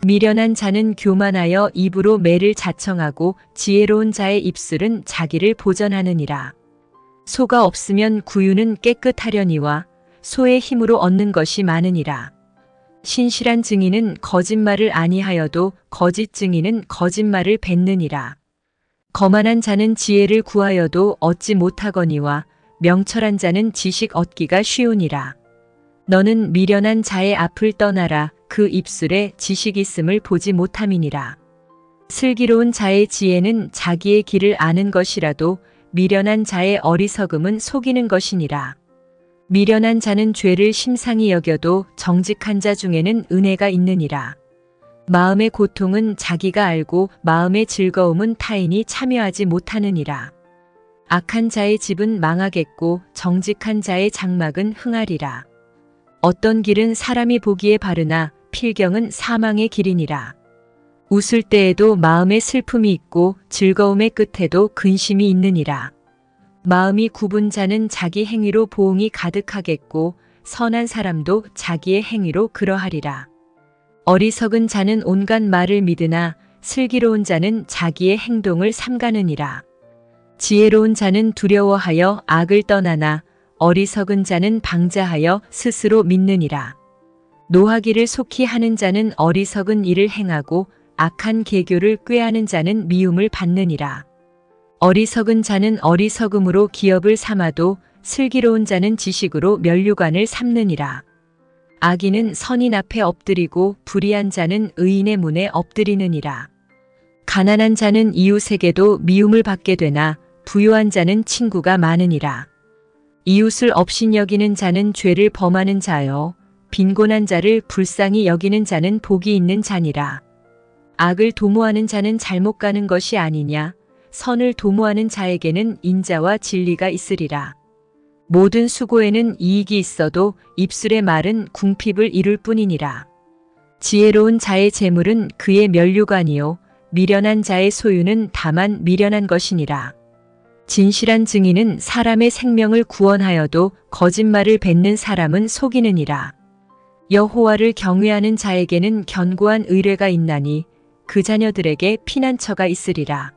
미련한 자는 교만하여 입으로 매를 자청하고 지혜로운 자의 입술은 자기를 보전하느니라. 소가 없으면 구유는 깨끗하려니와 소의 힘으로 얻는 것이 많으니라. 신실한 증인은 거짓말을 아니하여도 거짓 증인은 거짓말을 뱉느니라. 거만한 자는 지혜를 구하여도 얻지 못하거니와 명철한 자는 지식 얻기가 쉬우니라. 너는 미련한 자의 앞을 떠나라. 그 입술에 지식 있음을 보지 못함이니라. 슬기로운 자의 지혜는 자기의 길을 아는 것이라도 미련한 자의 어리석음은 속이는 것이니라. 미련한 자는 죄를 심상히 여겨도 정직한 자 중에는 은혜가 있느니라. 마음의 고통은 자기가 알고 마음의 즐거움은 타인이 참여하지 못하느니라. 악한 자의 집은 망하겠고 정직한 자의 장막은 흥하리라. 어떤 길은 사람이 보기에 바르나 필경은 사망의 길이니라. 웃을 때에도 마음에 슬픔이 있고 즐거움의 끝에도 근심이 있느니라. 마음이 굽은 자는 자기 행위로 보응이 가득하겠고 선한 사람도 자기의 행위로 그러하리라. 어리석은 자는 온갖 말을 믿으나 슬기로운 자는 자기의 행동을 삼가느니라. 지혜로운 자는 두려워하여 악을 떠나나 어리석은 자는 방자하여 스스로 믿느니라. 노하기를 속히 하는 자는 어리석은 일을 행하고 악한 계교를 꾀하는 자는 미움을 받느니라. 어리석은 자는 어리석음으로 기업을 삼아도 슬기로운 자는 지식으로 면류관을 삼느니라. 악인은 선인 앞에 엎드리고 불의한 자는 의인의 문에 엎드리느니라. 가난한 자는 이웃에게도 미움을 받게 되나 부유한 자는 친구가 많으니라. 이웃을 업신여기는 자는 죄를 범하는 자요 빈곤한 자를 불쌍히 여기는 자는 복이 있는 자니라. 악을 도모하는 자는 잘못 가는 것이 아니냐 선을 도모하는 자에게는 인자와 진리가 있으리라. 모든 수고에는 이익이 있어도 입술의 말은 궁핍을 이룰 뿐이니라. 지혜로운 자의 재물은 그의 면류관이요 미련한 자의 소유는 다만 미련한 것이니라. 진실한 증인은 사람의 생명을 구원하여도 거짓말을 뱉는 사람은 속이느니라. 여호와를 경외하는 자에게는 견고한 의뢰가 있나니 그 자녀들에게 피난처가 있으리라.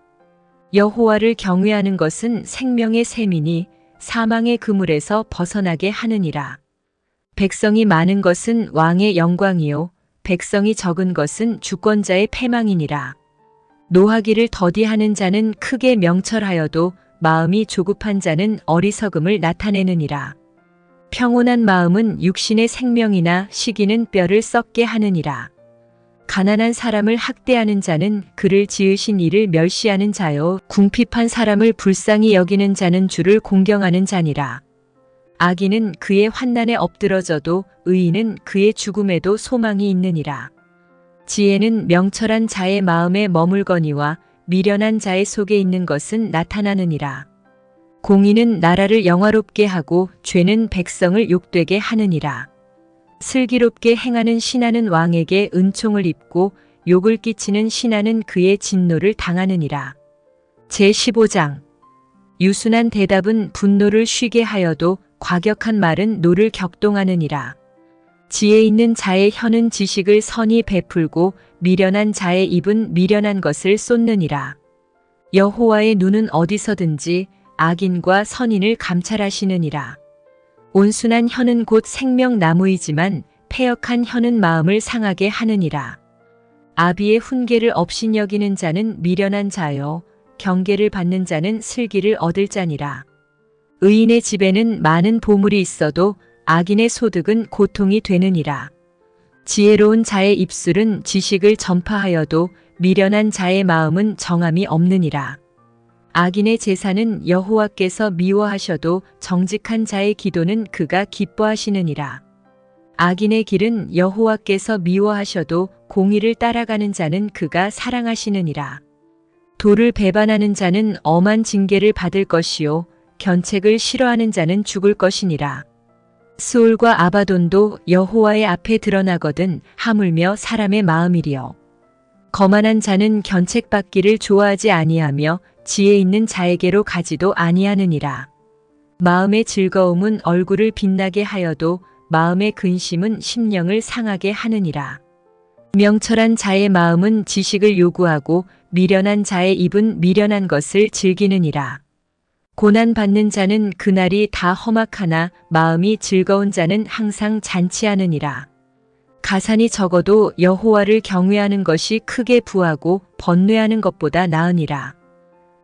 여호와를 경외하는 것은 생명의 셈이니 사망의 그물에서 벗어나게 하느니라. 백성이 많은 것은 왕의 영광이요 백성이 적은 것은 주권자의 패망이니라. 노하기를 더디하는 자는 크게 명철하여도 마음이 조급한 자는 어리석음을 나타내느니라. 평온한 마음은 육신의 생명이나 시기는 뼈를 썩게 하느니라. 가난한 사람을 학대하는 자는 그를 지으신 이를 멸시하는 자요 궁핍한 사람을 불쌍히 여기는 자는 주를 공경하는 자니라. 악인은 그의 환난에 엎드러져도 의인은 그의 죽음에도 소망이 있느니라. 지혜는 명철한 자의 마음에 머물거니와 미련한 자의 속에 있는 것은 나타나느니라. 공의는 나라를 영화롭게 하고 죄는 백성을 욕되게 하느니라. 슬기롭게 행하는 신하는 왕에게 은총을 입고 욕을 끼치는 신하는 그의 진노를 당하느니라. 제15장 유순한 대답은 분노를 쉬게 하여도 과격한 말은 노를 격동하느니라. 지혜 있는 자의 혀는 지식을 선히 베풀고 미련한 자의 입은 미련한 것을 쏟느니라. 여호와의 눈은 어디서든지 악인과 선인을 감찰하시느니라. 온순한 혀는 곧 생명나무이지만 패역한 혀는 마음을 상하게 하느니라. 아비의 훈계를 업신여기는 자는 미련한 자요 경계를 받는 자는 슬기를 얻을 자니라. 의인의 집에는 많은 보물이 있어도 악인의 소득은 고통이 되느니라. 지혜로운 자의 입술은 지식을 전파하여도 미련한 자의 마음은 정함이 없느니라. 악인의 제사는 여호와께서 미워하셔도 정직한 자의 기도는 그가 기뻐하시느니라. 악인의 길은 여호와께서 미워하셔도 공의를 따라가는 자는 그가 사랑하시느니라. 도를 배반하는 자는 엄한 징계를 받을 것이요 견책을 싫어하는 자는 죽을 것이니라. 스올과 아바돈도 여호와의 앞에 드러나거든 하물며 사람의 마음이리요. 거만한 자는 견책받기를 좋아하지 아니하며 지혜 있는 자에게로 가지도 아니하느니라. 마음의 즐거움은 얼굴을 빛나게 하여도 마음의 근심은 심령을 상하게 하느니라. 명철한 자의 마음은 지식을 요구하고 미련한 자의 입은 미련한 것을 즐기느니라. 고난받는 자는 그날이 다 험악하나 마음이 즐거운 자는 항상 잔치하느니라. 가산이 적어도 여호와를 경외하는 것이 크게 부하고 번뇌하는 것보다 나으니라.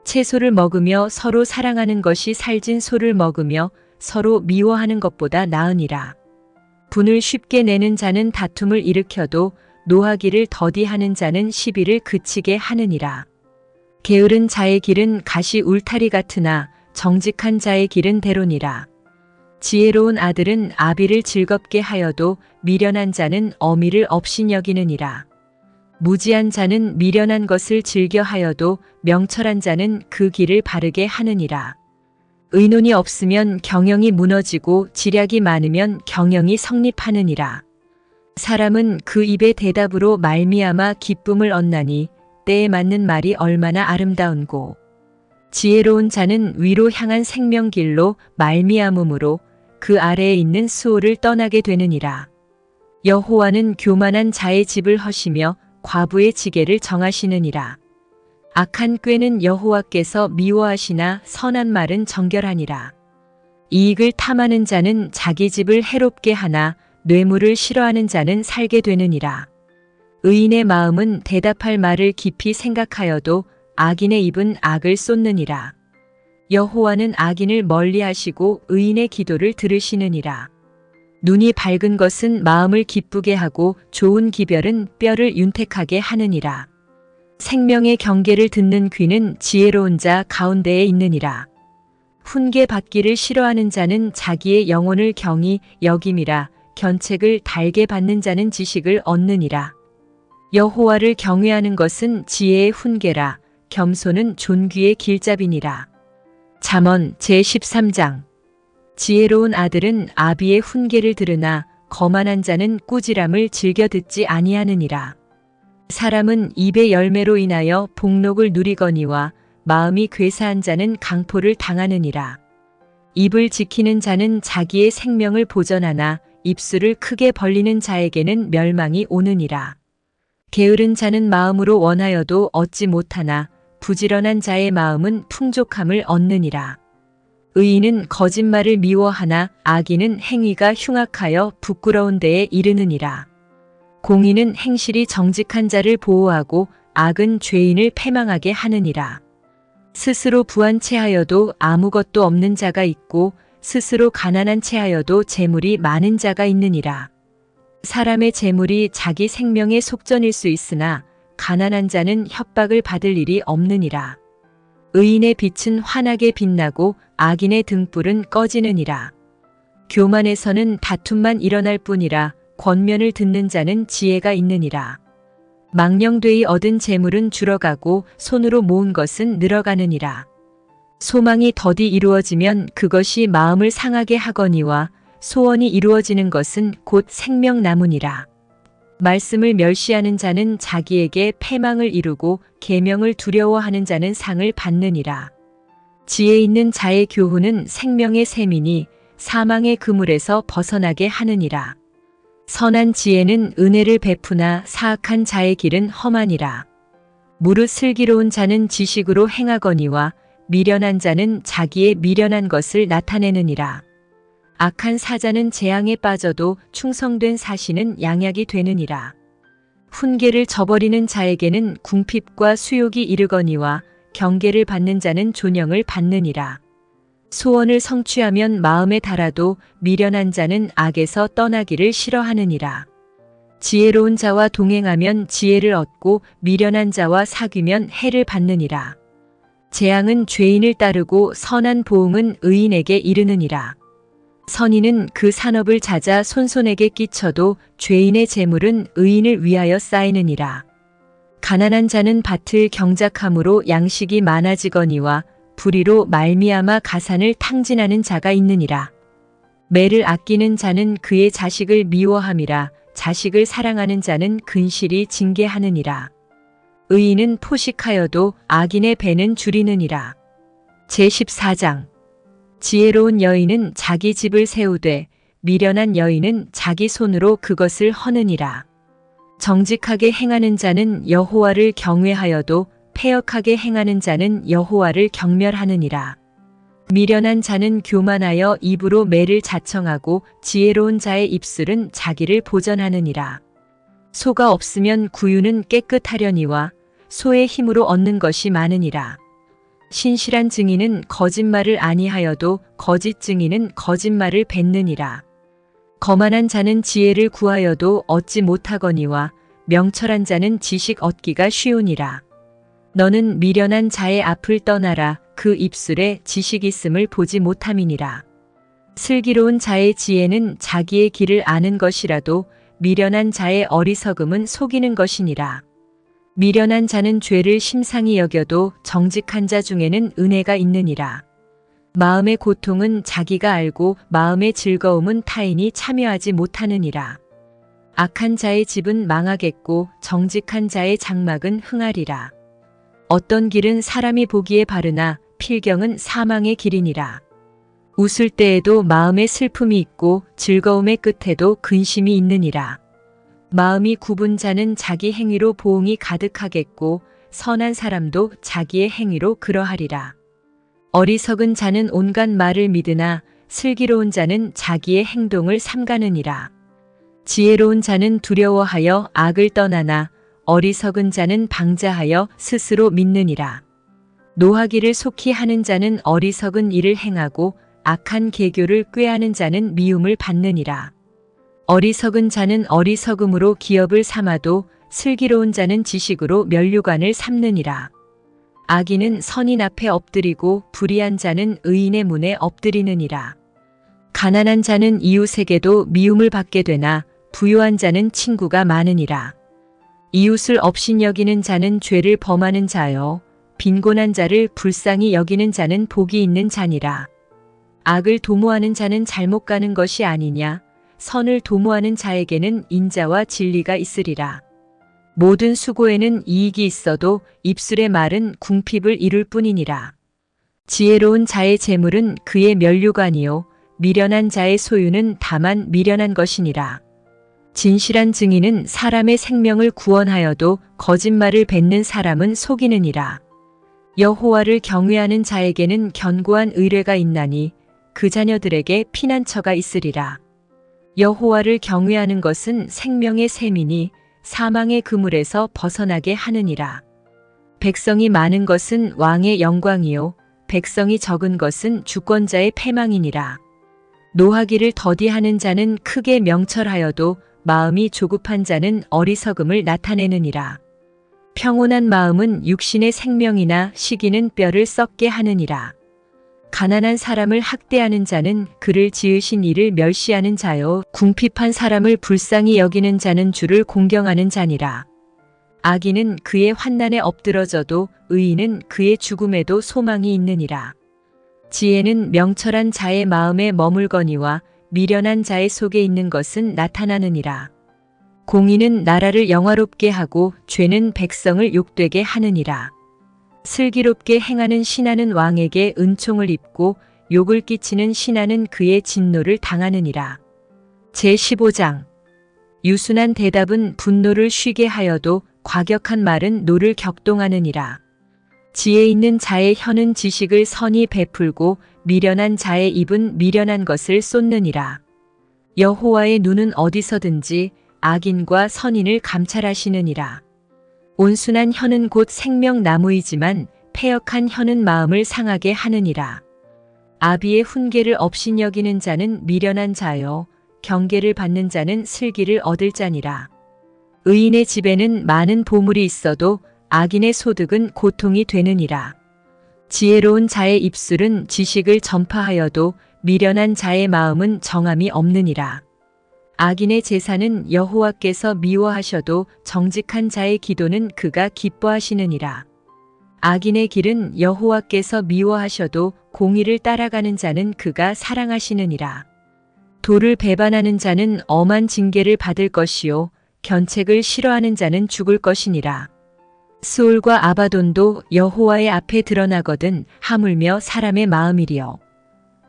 채소를 먹으며 서로 사랑하는 것이 살진 소를 먹으며 서로 미워하는 것보다 나으니라. 분을 쉽게 내는 자는 다툼을 일으켜도 노하기를 더디하는 자는 시비를 그치게 하느니라. 게으른 자의 길은 가시 울타리 같으나 정직한 자의 길은 대로니라. 지혜로운 아들은 아비를 즐겁게 하여도 미련한 자는 어미를 업신여기느니라. 무지한 자는 미련한 것을 즐겨 하여도 명철한 자는 그 길을 바르게 하느니라. 의논이 없으면 경영이 무너지고 지략이 많으면 경영이 성립하느니라. 사람은 그 입의 대답으로 말미암아 기쁨을 얻나니 때에 맞는 말이 얼마나 아름다운고. 지혜로운 자는 위로 향한 생명길로 말미암음으로 그 아래에 있는 수호를 떠나게 되느니라. 여호와는 교만한 자의 집을 허시며 과부의 지게를 정하시느니라. 악한 꾀는 여호와께서 미워하시나 선한 말은 정결하니라. 이익을 탐하는 자는 자기 집을 해롭게 하나 뇌물을 싫어하는 자는 살게 되느니라. 의인의 마음은 대답할 말을 깊이 생각하여도 악인의 입은 악을 쏟느니라. 여호와는 악인을 멀리하시고 의인의 기도를 들으시느니라. 눈이 밝은 것은 마음을 기쁘게 하고 좋은 기별은 뼈를 윤택하게 하느니라. 생명의 경계를 듣는 귀는 지혜로운 자 가운데에 있느니라. 훈계 받기를 싫어하는 자는 자기의 영혼을 경히 여김이라. 견책을 달게 받는 자는 지식을 얻느니라. 여호와를 경외하는 것은 지혜의 훈계라. 겸손은 존귀의 길잡이니라. 잠언 제13장. 지혜로운 아들은 아비의 훈계를 들으나 거만한 자는 꾸지람을 즐겨 듣지 아니하느니라. 사람은 입의 열매로 인하여 복록을 누리거니와 마음이 괴사한 자는 강포를 당하느니라. 입을 지키는 자는 자기의 생명을 보전하나 입술을 크게 벌리는 자에게는 멸망이 오느니라. 게으른 자는 마음으로 원하여도 얻지 못하나 부지런한 자의 마음은 풍족함을 얻느니라. 의인은 거짓말을 미워하나 악인은 행위가 흉악하여 부끄러운 데에 이르느니라. 공의는 행실이 정직한 자를 보호하고 악은 죄인을 패망하게 하느니라. 스스로 부한 채하여도 아무것도 없는 자가 있고 스스로 가난한 채하여도 재물이 많은 자가 있느니라. 사람의 재물이 자기 생명의 속전일 수 있으나 가난한 자는 협박을 받을 일이 없느니라. 의인의 빛은 환하게 빛나고 악인의 등불은 꺼지느니라. 교만에서는 다툼만 일어날 뿐이라 권면을 듣는 자는 지혜가 있느니라. 망령되이 얻은 재물은 줄어가고 손으로 모은 것은 늘어가느니라. 소망이 더디 이루어지면 그것이 마음을 상하게 하거니와 소원이 이루어지는 것은 곧 생명나무니라. 말씀을 멸시하는 자는 자기에게 패망을 이루고 계명을 두려워하는 자는 상을 받느니라. 지혜 있는 자의 교훈은 생명의 샘이니 사망의 그물에서 벗어나게 하느니라. 선한 지혜는 은혜를 베푸나 사악한 자의 길은 험하니라. 무릇 슬기로운 자는 지식으로 행하거니와 미련한 자는 자기의 미련한 것을 나타내느니라. 악한 사자는 재앙에 빠져도 충성된 사신은 양약이 되느니라. 훈계를 저버리는 자에게는 궁핍과 수욕이 이르거니와 경계를 받는 자는 존영을 받느니라. 소원을 성취하면 마음에 달아도 미련한 자는 악에서 떠나기를 싫어하느니라. 지혜로운 자와 동행하면 지혜를 얻고 미련한 자와 사귀면 해를 받느니라. 재앙은 죄인을 따르고 선한 보응은 의인에게 이르느니라. 선인은 그 산업을 찾아 손손에게 끼쳐도 죄인의 재물은 의인을 위하여 쌓이느니라. 가난한 자는 밭을 경작함으로 양식이 많아지거니와 불의로 말미암아 가산을 탕진하는 자가 있느니라. 매를 아끼는 자는 그의 자식을 미워함이라. 자식을 사랑하는 자는 근실이 징계하느니라. 의인은 포식하여도 악인의 배는 줄이느니라. 제14장. 지혜로운 여인은 자기 집을 세우되 미련한 여인은 자기 손으로 그것을 허느니라. 정직하게 행하는 자는 여호와를 경외하여도 패역하게 행하는 자는 여호와를 경멸하느니라. 미련한 자는 교만하여 입으로 매를 자청하고 지혜로운 자의 입술은 자기를 보전하느니라. 소가 없으면 구유는 깨끗하려니와 소의 힘으로 얻는 것이 많으니라. 신실한 증인은 거짓말을 아니하여도 거짓 증인은 거짓말을 뱉느니라. 거만한 자는 지혜를 구하여도 얻지 못하거니와 명철한 자는 지식 얻기가 쉬우니라. 너는 미련한 자의 앞을 떠나라. 그 입술에 지식 있음을 보지 못함이니라. 슬기로운 자의 지혜는 자기의 길을 아는 것이라도 미련한 자의 어리석음은 속이는 것이니라. 미련한 자는 죄를 심상히 여겨도 정직한 자 중에는 은혜가 있느니라. 마음의 고통은 자기가 알고 마음의 즐거움은 타인이 참여하지 못하느니라. 악한 자의 집은 망하겠고 정직한 자의 장막은 흥하리라. 어떤 길은 사람이 보기에 바르나 필경은 사망의 길이니라. 웃을 때에도 마음에 슬픔이 있고 즐거움의 끝에도 근심이 있느니라. 마음이 굽은 자는 자기 행위로 보응이 가득하겠고 선한 사람도 자기의 행위로 그러하리라. 어리석은 자는 온갖 말을 믿으나 슬기로운 자는 자기의 행동을 삼가느니라. 지혜로운 자는 두려워하여 악을 떠나나 어리석은 자는 방자하여 스스로 믿느니라. 노하기를 속히 하는 자는 어리석은 일을 행하고 악한 계교를 꾀하는 자는 미움을 받느니라. 어리석은 자는 어리석음으로 기업을 삼아도 슬기로운 자는 지식으로 면류관을 삼느니라. 악인은 선인 앞에 엎드리고 불의한 자는 의인의 문에 엎드리느니라. 가난한 자는 이웃에게도 미움을 받게 되나 부유한 자는 친구가 많으니라. 이웃을 업신여기는 자는 죄를 범하는 자요 빈곤한 자를 불쌍히 여기는 자는 복이 있는 자니라. 악을 도모하는 자는 잘못 가는 것이 아니냐 선을 도모하는 자에게는 인자와 진리가 있으리라. 모든 수고에는 이익이 있어도 입술의 말은 궁핍을 이룰 뿐이니라. 지혜로운 자의 재물은 그의 면류관이요 미련한 자의 소유는 다만 미련한 것이니라. 진실한 증인은 사람의 생명을 구원하여도 거짓말을 뱉는 사람은 속이느니라. 여호와를 경외하는 자에게는 견고한 의뢰가 있나니 그 자녀들에게 피난처가 있으리라. 여호와를 경외하는 것은 생명의 셈이니 사망의 그물에서 벗어나게 하느니라. 백성이 많은 것은 왕의 영광이요 백성이 적은 것은 주권자의 패망이니라. 노하기를 더디하는 자는 크게 명철하여도 마음이 조급한 자는 어리석음을 나타내느니라. 평온한 마음은 육신의 생명이나 시기는 뼈를 썩게 하느니라. 가난한 사람을 학대하는 자는 그를 지으신 이를 멸시하는 자요 궁핍한 사람을 불쌍히 여기는 자는 주를 공경하는 자니라. 악인은 그의 환난에 엎드러져도 의인은 그의 죽음에도 소망이 있느니라. 지혜는 명철한 자의 마음에 머물거니와 미련한 자의 속에 있는 것은 나타나느니라. 공의는 나라를 영화롭게 하고 죄는 백성을 욕되게 하느니라. 슬기롭게 행하는 신하는 왕에게 은총을 입고 욕을 끼치는 신하는 그의 진노를 당하느니라. 제15장 유순한 대답은 분노를 쉬게 하여도 과격한 말은 노를 격동하느니라. 지혜 있는 자의 혀는 지식을 선히 베풀고 미련한 자의 입은 미련한 것을 쏟느니라. 여호와의 눈은 어디서든지 악인과 선인을 감찰하시느니라. 온순한 혀는 곧 생명나무이지만 패역한 혀는 마음을 상하게 하느니라. 아비의 훈계를 업신여기는 자는 미련한 자요 경계를 받는 자는 슬기를 얻을 자니라. 의인의 집에는 많은 보물이 있어도 악인의 소득은 고통이 되느니라. 지혜로운 자의 입술은 지식을 전파하여도 미련한 자의 마음은 정함이 없느니라. 악인의 제사는 여호와께서 미워하셔도 정직한 자의 기도는 그가 기뻐하시느니라. 악인의 길은 여호와께서 미워하셔도 공의를 따라가는 자는 그가 사랑하시느니라. 도를 배반하는 자는 엄한 징계를 받을 것이요 견책을 싫어하는 자는 죽을 것이니라. 스올과 아바돈도 여호와의 앞에 드러나거든 하물며 사람의 마음이리요.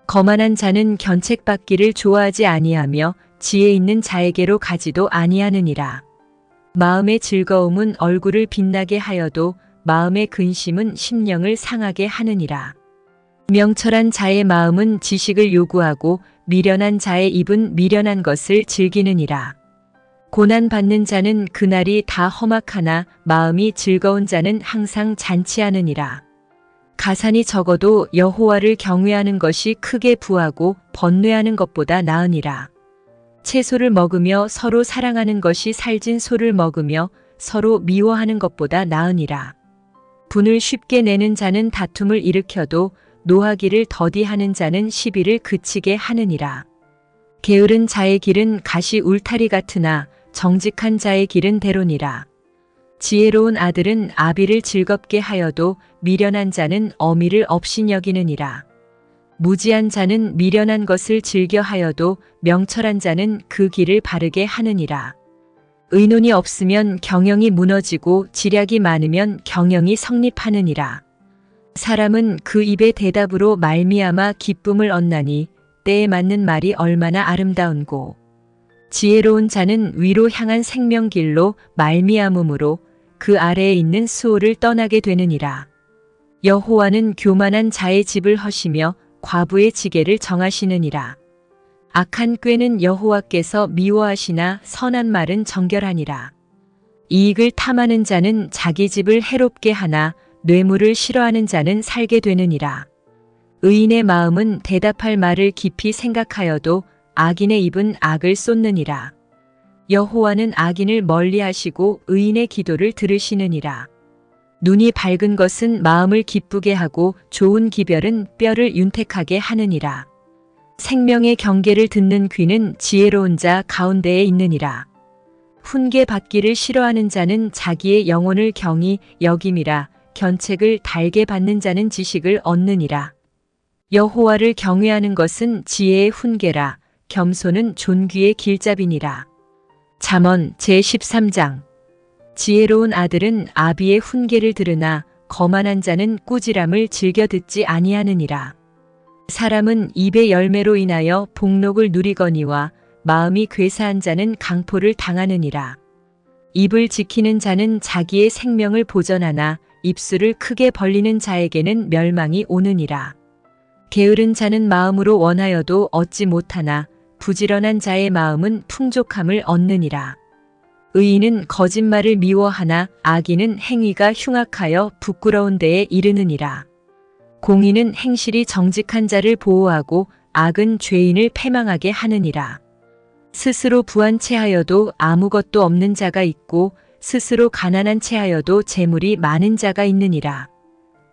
거만한 자는 견책받기를 좋아하지 아니하며 지혜 있는 자에게로 가지도 아니하느니라. 마음의 즐거움은 얼굴을 빛나게 하여도 마음의 근심은 심령을 상하게 하느니라. 명철한 자의 마음은 지식을 요구하고 미련한 자의 입은 미련한 것을 즐기느니라. 고난받는 자는 그날이 다 험악하나 마음이 즐거운 자는 항상 잔치하느니라. 가산이 적어도 여호와를 경외하는 것이 크게 부하고 번뇌하는 것보다 나으니라. 채소를 먹으며 서로 사랑하는 것이 살진 소를 먹으며 서로 미워하는 것보다 나으니라. 분을 쉽게 내는 자는 다툼을 일으켜도 노하기를 더디하는 자는 시비를 그치게 하느니라. 게으른 자의 길은 가시 울타리 같으나 정직한 자의 길은 대로니라. 지혜로운 아들은 아비를 즐겁게 하여도 미련한 자는 어미를 업신여기느니라. 무지한 자는 미련한 것을 즐겨 하여도 명철한 자는 그 길을 바르게 하느니라. 의논이 없으면 경영이 무너지고 지략이 많으면 경영이 성립하느니라. 사람은 그 입의 대답으로 말미암아 기쁨을 얻나니 때에 맞는 말이 얼마나 아름다운고. 지혜로운 자는 위로 향한 생명길로 말미암음으로 그 아래에 있는 수호를 떠나게 되느니라. 여호와는 교만한 자의 집을 허시며 과부의 지게를 정하시느니라. 악한 꾀는 여호와께서 미워하시나 선한 말은 정결하니라. 이익을 탐하는 자는 자기 집을 해롭게 하나 뇌물을 싫어하는 자는 살게 되느니라. 의인의 마음은 대답할 말을 깊이 생각하여도 악인의 입은 악을 쏟느니라. 여호와는 악인을 멀리하시고 의인의 기도를 들으시느니라. 눈이 밝은 것은 마음을 기쁘게 하고 좋은 기별은 뼈를 윤택하게 하느니라. 생명의 경계를 듣는 귀는 지혜로운 자 가운데에 있느니라. 훈계 받기를 싫어하는 자는 자기의 영혼을 경히 여김이라. 견책을 달게 받는 자는 지식을 얻느니라. 여호와를 경외하는 것은 지혜의 훈계라. 겸손은 존귀의 길잡이니라. 잠언 제13장. 지혜로운 아들은 아비의 훈계를 들으나 거만한 자는 꾸지람을 즐겨 듣지 아니하느니라. 사람은 입의 열매로 인하여 복록을 누리거니와 마음이 괴사한 자는 강포를 당하느니라. 입을 지키는 자는 자기의 생명을 보전하나 입술을 크게 벌리는 자에게는 멸망이 오느니라. 게으른 자는 마음으로 원하여도 얻지 못하나 부지런한 자의 마음은 풍족함을 얻느니라. 의인은 거짓말을 미워하나 악인은 행위가 흉악하여 부끄러운 데에 이르느니라. 공의는 행실이 정직한 자를 보호하고 악은 죄인을 패망하게 하느니라. 스스로 부한 채하여도 아무것도 없는 자가 있고 스스로 가난한 채하여도 재물이 많은 자가 있느니라.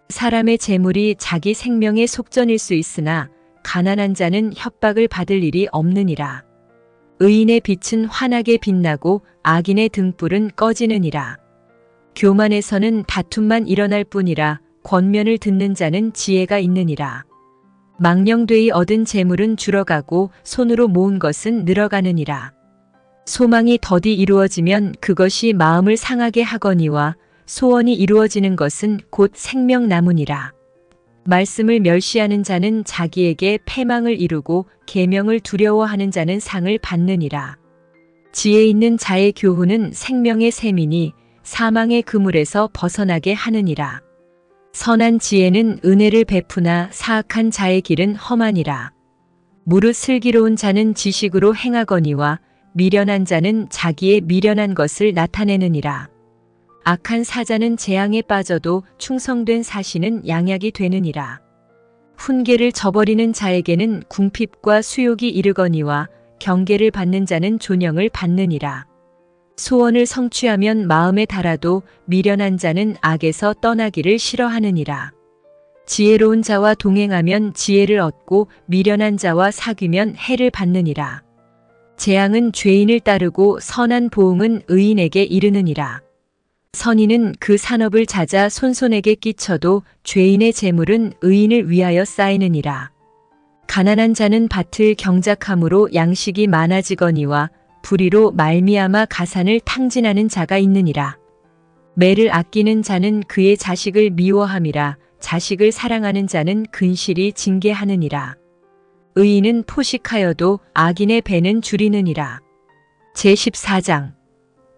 사람의 재물이 자기 생명의 속전일 수 있으나 가난한 자는 협박을 받을 일이 없느니라. 의인의 빛은 환하게 빛나고 악인의 등불은 꺼지느니라. 교만에서는 다툼만 일어날 뿐이라 권면을 듣는 자는 지혜가 있느니라. 망령되이 얻은 재물은 줄어가고 손으로 모은 것은 늘어가느니라. 소망이 더디 이루어지면 그것이 마음을 상하게 하거니와 소원이 이루어지는 것은 곧 생명나무니라. 말씀을 멸시하는 자는 자기에게 패망을 이루고 계명을 두려워하는 자는 상을 받느니라. 지혜 있는 자의 교훈은 생명의 샘이니 사망의 그물에서 벗어나게 하느니라. 선한 지혜는 은혜를 베푸나 사악한 자의 길은 험하니라. 무릇 슬기로운 자는 지식으로 행하거니와 미련한 자는 자기의 미련한 것을 나타내느니라. 악한 사자는 재앙에 빠져도 충성된 사신은 양약이 되느니라. 훈계를 저버리는 자에게는 궁핍과 수욕이 이르거니와 경계를 받는 자는 존영을 받느니라. 소원을 성취하면 마음에 달아도 미련한 자는 악에서 떠나기를 싫어하느니라. 지혜로운 자와 동행하면 지혜를 얻고 미련한 자와 사귀면 해를 받느니라. 재앙은 죄인을 따르고 선한 보응은 의인에게 이르느니라. 선인은 그 산업을 찾아 손손에게 끼쳐도 죄인의 재물은 의인을 위하여 쌓이느니라. 가난한 자는 밭을 경작함으로 양식이 많아지거니와 불의로 말미암아 가산을 탕진하는 자가 있느니라. 매를 아끼는 자는 그의 자식을 미워함이라. 자식을 사랑하는 자는 근실이 징계하느니라. 의인은 포식하여도 악인의 배는 줄이느니라. 제14장.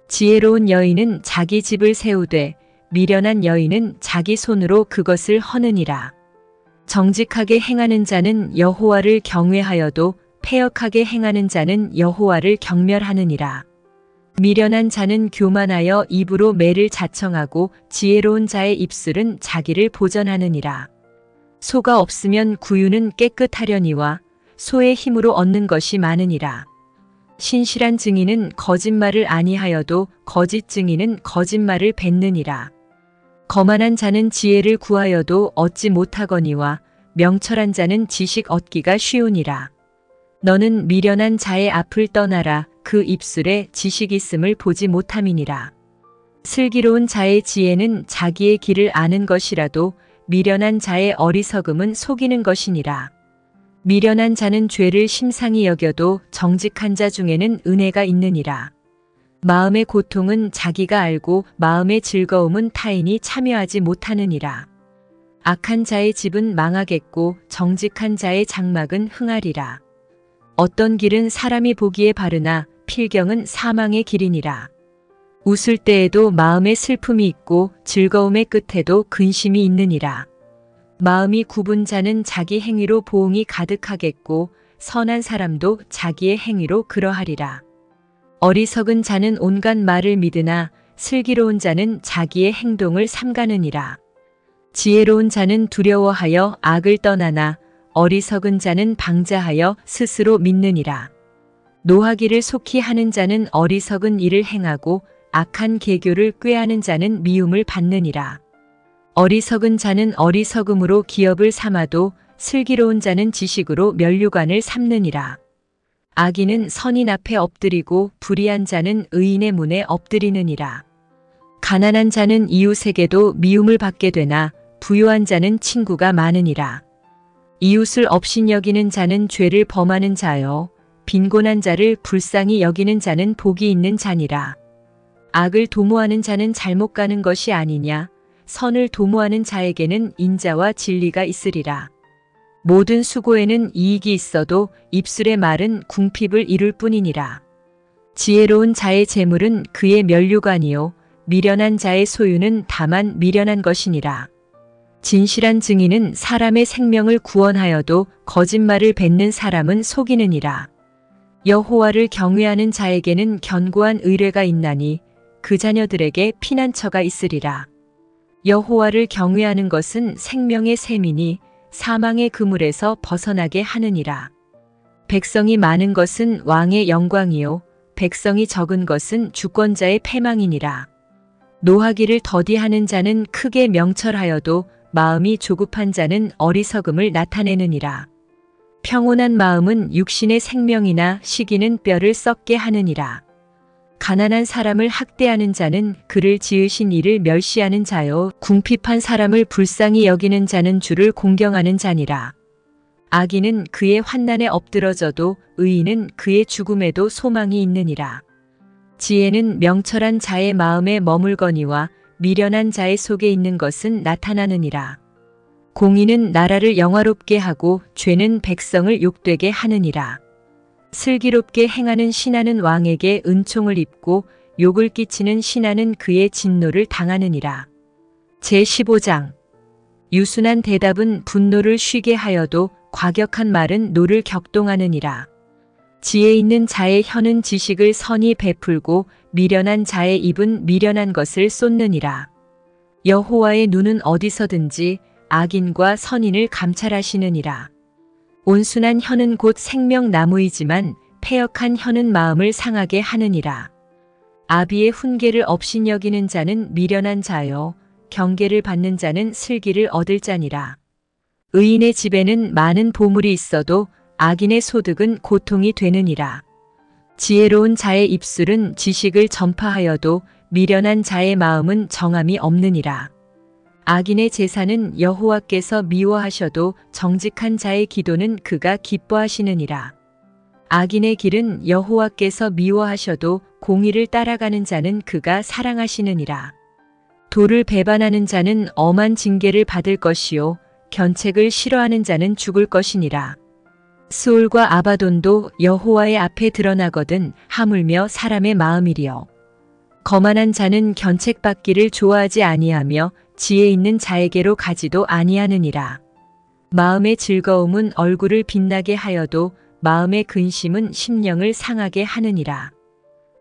지혜로운 여인은 자기 집을 세우되 미련한 여인은 자기 손으로 그것을 허느니라. 정직하게 행하는 자는 여호와를 경외하여도 패역하게 행하는 자는 여호와를 경멸하느니라. 미련한 자는 교만하여 입으로 매를 자청하고 지혜로운 자의 입술은 자기를 보전하느니라. 소가 없으면 구유는 깨끗하려니와 소의 힘으로 얻는 것이 많으니라. 신실한 증인은 거짓말을 아니하여도 거짓 증인은 거짓말을 뱉느니라. 거만한 자는 지혜를 구하여도 얻지 못하거니와 명철한 자는 지식 얻기가 쉬우니라. 너는 미련한 자의 앞을 떠나라. 그 입술에 지식 있음을 보지 못함이니라. 슬기로운 자의 지혜는 자기의 길을 아는 것이라도 미련한 자의 어리석음은 속이는 것이니라. 미련한 자는 죄를 심상히 여겨도 정직한 자 중에는 은혜가 있느니라. 마음의 고통은 자기가 알고 마음의 즐거움은 타인이 참여하지 못하느니라. 악한 자의 집은 망하겠고 정직한 자의 장막은 흥하리라. 어떤 길은 사람이 보기에 바르나 필경은 사망의 길이니라. 웃을 때에도 마음에 슬픔이 있고 즐거움의 끝에도 근심이 있느니라. 마음이 굽은 자는 자기 행위로 보응이 가득하겠고 선한 사람도 자기의 행위로 그러하리라. 어리석은 자는 온갖 말을 믿으나 슬기로운 자는 자기의 행동을 삼가느니라. 지혜로운 자는 두려워하여 악을 떠나나 어리석은 자는 방자하여 스스로 믿느니라. 노하기를 속히 하는 자는 어리석은 일을 행하고 악한 계교를 꾀하는 자는 미움을 받느니라. 어리석은 자는 어리석음으로 기업을 삼아도 슬기로운 자는 지식으로 면류관을 삼느니라. 악인은 선인 앞에 엎드리고 불의한 자는 의인의 문에 엎드리느니라. 가난한 자는 이웃에게도 미움을 받게 되나 부유한 자는 친구가 많으니라. 이웃을 업신여기는 자는 죄를 범하는 자요 빈곤한 자를 불쌍히 여기는 자는 복이 있는 자니라. 악을 도모하는 자는 잘못 가는 것이 아니냐 선을 도모하는 자에게는 인자와 진리가 있으리라. 모든 수고에는 이익이 있어도 입술의 말은 궁핍을 이룰 뿐이니라. 지혜로운 자의 재물은 그의 면류관이요 미련한 자의 소유는 다만 미련한 것이니라. 진실한 증인은 사람의 생명을 구원하여도 거짓말을 뱉는 사람은 속이느니라. 여호와를 경외하는 자에게는 견고한 의뢰가 있나니 그 자녀들에게 피난처가 있으리라. 여호와를 경외하는 것은 생명의 셈이니 사망의 그물에서 벗어나게 하느니라. 백성이 많은 것은 왕의 영광이요 백성이 적은 것은 주권자의 패망이니라. 노하기를 더디하는 자는 크게 명철하여도 마음이 조급한 자는 어리석음을 나타내느니라. 평온한 마음은 육신의 생명이나 시기는 뼈를 썩게 하느니라. 가난한 사람을 학대하는 자는 그를 지으신 이를 멸시하는 자요 궁핍한 사람을 불쌍히 여기는 자는 주를 공경하는 자니라. 악인은 그의 환난에 엎드러져도 의인은 그의 죽음에도 소망이 있느니라. 지혜는 명철한 자의 마음에 머물거니와 미련한 자의 속에 있는 것은 나타나느니라. 공의는 나라를 영화롭게 하고 죄는 백성을 욕되게 하느니라. 슬기롭게 행하는 신하는 왕에게 은총을 입고 욕을 끼치는 신하는 그의 진노를 당하느니라. 제15장 유순한 대답은 분노를 쉬게 하여도 과격한 말은 노를 격동하느니라. 지혜 있는 자의 혀는 지식을 선히 베풀고 미련한 자의 입은 미련한 것을 쏟느니라. 여호와의 눈은 어디서든지 악인과 선인을 감찰하시느니라. 온순한 혀는 곧 생명나무이지만 패역한 혀는 마음을 상하게 하느니라. 아비의 훈계를 업신여기는 자는 미련한 자요 경계를 받는 자는 슬기를 얻을 자니라. 의인의 집에는 많은 보물이 있어도 악인의 소득은 고통이 되느니라. 지혜로운 자의 입술은 지식을 전파하여도 미련한 자의 마음은 정함이 없느니라. 악인의 제사는 여호와께서 미워하셔도 정직한 자의 기도는 그가 기뻐하시느니라. 악인의 길은 여호와께서 미워하셔도 공의를 따라가는 자는 그가 사랑하시느니라. 도를 배반하는 자는 엄한 징계를 받을 것이요 견책을 싫어하는 자는 죽을 것이니라. 스올과 아바돈도 여호와의 앞에 드러나거든 하물며 사람의 마음이리요. 거만한 자는 견책받기를 좋아하지 아니하며 지혜 있는 자에게로 가지도 아니하느니라. 마음의 즐거움은 얼굴을 빛나게 하여도 마음의 근심은 심령을 상하게 하느니라.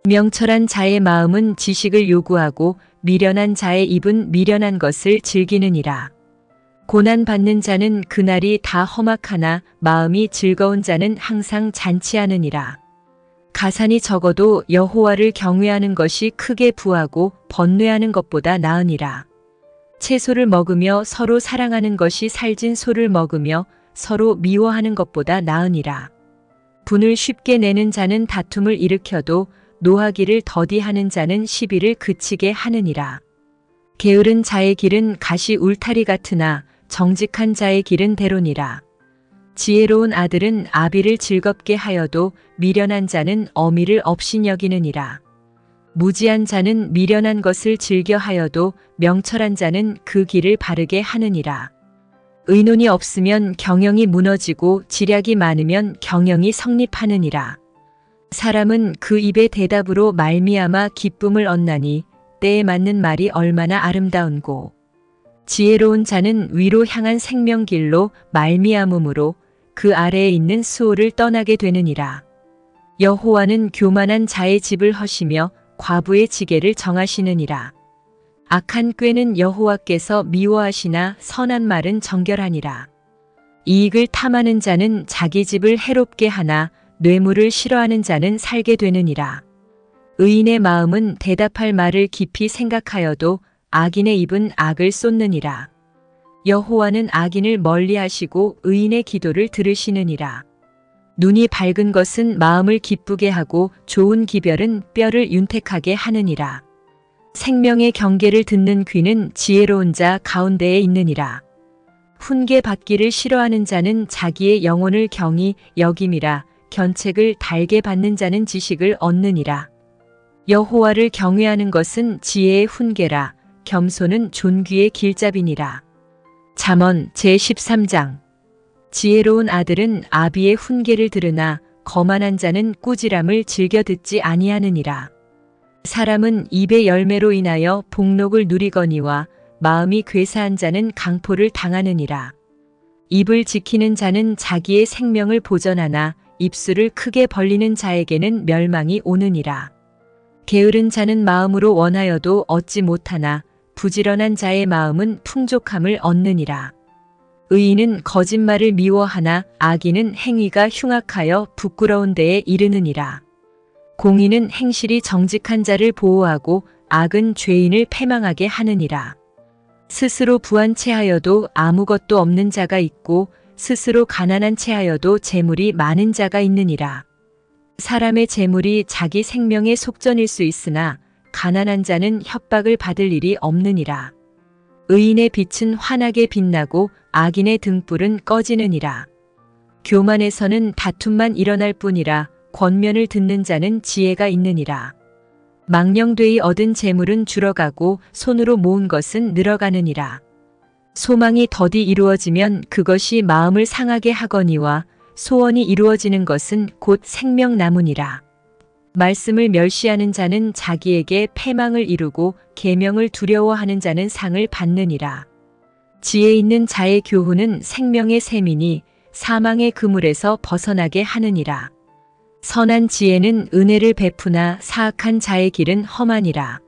명철한 자의 마음은 지식을 요구하고 미련한 자의 입은 미련한 것을 즐기느니라. 고난받는 자는 그날이 다 험악하나 마음이 즐거운 자는 항상 잔치하느니라. 가산이 적어도 여호와를 경외하는 것이 크게 부하고 번뇌하는 것보다 나으니라. 채소를 먹으며 서로 사랑하는 것이 살진 소를 먹으며 서로 미워하는 것보다 나으니라. 분을 쉽게 내는 자는 다툼을 일으켜도 노하기를 더디하는 자는 시비를 그치게 하느니라. 게으른 자의 길은 가시 울타리 같으나 정직한 자의 길은 대로니라. 지혜로운 아들은 아비를 즐겁게 하여도 미련한 자는 어미를 업신여기느니라. 무지한 자는 미련한 것을 즐겨 하여도 명철한 자는 그 길을 바르게 하느니라. 의논이 없으면 경영이 무너지고 지략이 많으면 경영이 성립하느니라. 사람은 그 입의 대답으로 말미암아 기쁨을 얻나니 때에 맞는 말이 얼마나 아름다운고. 지혜로운 자는 위로 향한 생명길로 말미암음으로 그 아래에 있는 수호를 떠나게 되느니라. 여호와는 교만한 자의 집을 허시며 과부의 지게를 정하시느니라. 악한 꾀는 여호와께서 미워하시나 선한 말은 정결하니라. 이익을 탐하는 자는 자기 집을 해롭게 하나 뇌물을 싫어하는 자는 살게 되느니라. 의인의 마음은 대답할 말을 깊이 생각하여도 악인의 입은 악을 쏟느니라. 여호와는 악인을 멀리하시고 의인의 기도를 들으시느니라. 눈이 밝은 것은 마음을 기쁘게 하고 좋은 기별은 뼈를 윤택하게 하느니라. 생명의 경계를 듣는 귀는 지혜로운 자 가운데에 있느니라. 훈계 받기를 싫어하는 자는 자기의 영혼을 경히 여김이라. 견책을 달게 받는 자는 지식을 얻느니라. 여호와를 경외하는 것은 지혜의 훈계라. 겸손은 존귀의 길잡이니라. 잠언 제13장. 지혜로운 아들은 아비의 훈계를 들으나 거만한 자는 꾸지람을 즐겨 듣지 아니하느니라. 사람은 입의 열매로 인하여 복록을 누리거니와 마음이 괴사한 자는 강포를 당하느니라. 입을 지키는 자는 자기의 생명을 보전하나 입술을 크게 벌리는 자에게는 멸망이 오느니라. 게으른 자는 마음으로 원하여도 얻지 못하나 부지런한 자의 마음은 풍족함을 얻느니라. 의인은 거짓말을 미워하나 악인은 행위가 흉악하여 부끄러운 데에 이르느니라. 공의는 행실이 정직한 자를 보호하고 악은 죄인을 패망하게 하느니라. 스스로 부한 채하여도 아무것도 없는 자가 있고 스스로 가난한 채하여도 재물이 많은 자가 있느니라. 사람의 재물이 자기 생명의 속전일 수 있으나 가난한 자는 협박을 받을 일이 없느니라. 의인의 빛은 환하게 빛나고 악인의 등불은 꺼지느니라. 교만에서는 다툼만 일어날 뿐이라 권면을 듣는 자는 지혜가 있느니라. 망령되이 얻은 재물은 줄어가고 손으로 모은 것은 늘어가느니라. 소망이 더디 이루어지면 그것이 마음을 상하게 하거니와 소원이 이루어지는 것은 곧 생명나무니라. 말씀을 멸시하는 자는 자기에게 패망을 이루고 계명을 두려워하는 자는 상을 받느니라. 지혜 있는 자의 교훈은 생명의 샘이니 사망의 그물에서 벗어나게 하느니라. 선한 지혜는 은혜를 베푸나 사악한 자의 길은 험하니라.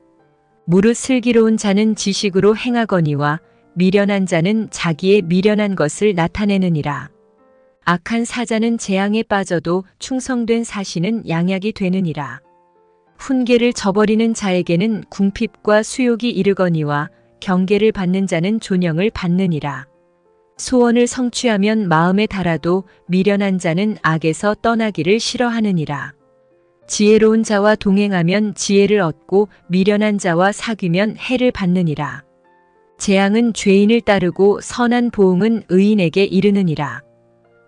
무릇 슬기로운 자는 지식으로 행하거니와 미련한 자는 자기의 미련한 것을 나타내느니라. 악한 사자는 재앙에 빠져도 충성된 사신은 양약이 되느니라. 훈계를 저버리는 자에게는 궁핍과 수욕이 이르거니와 경계를 받는 자는 존영을 받느니라. 소원을 성취하면 마음에 달아도 미련한 자는 악에서 떠나기를 싫어하느니라. 지혜로운 자와 동행하면 지혜를 얻고 미련한 자와 사귀면 해를 받느니라. 재앙은 죄인을 따르고 선한 보응은 의인에게 이르느니라.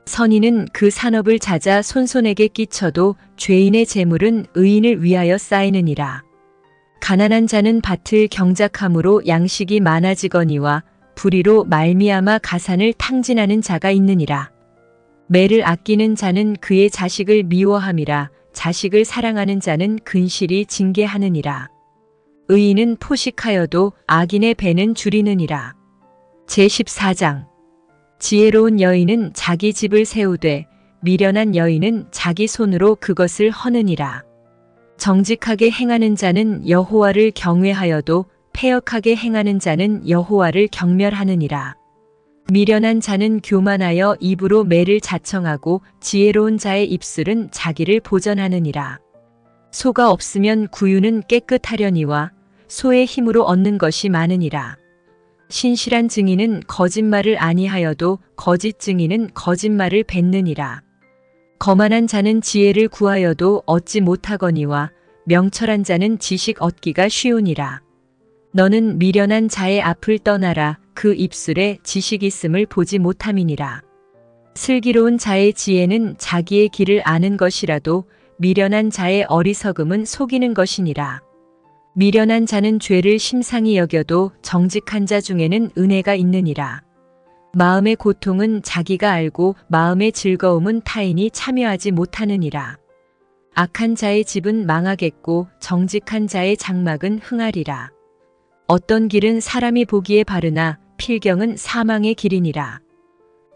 선인은 그 산업을 찾아 손손에게 끼쳐도 죄인의 재물은 의인을 위하여 쌓이느니라. 가난한 자는 밭을 경작함으로 양식이 많아지거니와 불의로 말미암아 가산을 탕진하는 자가 있느니라. 매를 아끼는 자는 그의 자식을 미워함이라. 자식을 사랑하는 자는 근실이 징계하느니라. 의인은 포식하여도 악인의 배는 줄이느니라. 제14장. 지혜로운 여인은 자기 집을 세우되 미련한 여인은 자기 손으로 그것을 허느니라. 정직하게 행하는 자는 여호와를 경외하여도 패역하게 행하는 자는 여호와를 경멸하느니라. 미련한 자는 교만하여 입으로 매를 자청하고 지혜로운 자의 입술은 자기를 보전하느니라. 소가 없으면 구유는 깨끗하려니와 소의 힘으로 얻는 것이 많으니라. 신실한 증인은 거짓말을 아니하여도 거짓 증인은 거짓말을 뱉느니라. 거만한 자는 지혜를 구하여도 얻지 못하거니와 명철한 자는 지식 얻기가 쉬우니라. 너는 미련한 자의 앞을 떠나라. 그 입술에 지식 있음을 보지 못함이니라. 슬기로운 자의 지혜는 자기의 길을 아는 것이라도 미련한 자의 어리석음은 속이는 것이니라. 미련한 자는 죄를 심상히 여겨도 정직한 자 중에는 은혜가 있느니라. 마음의 고통은 자기가 알고 마음의 즐거움은 타인이 참여하지 못하느니라. 악한 자의 집은 망하겠고 정직한 자의 장막은 흥하리라. 어떤 길은 사람이 보기에 바르나 필경은 사망의 길이니라.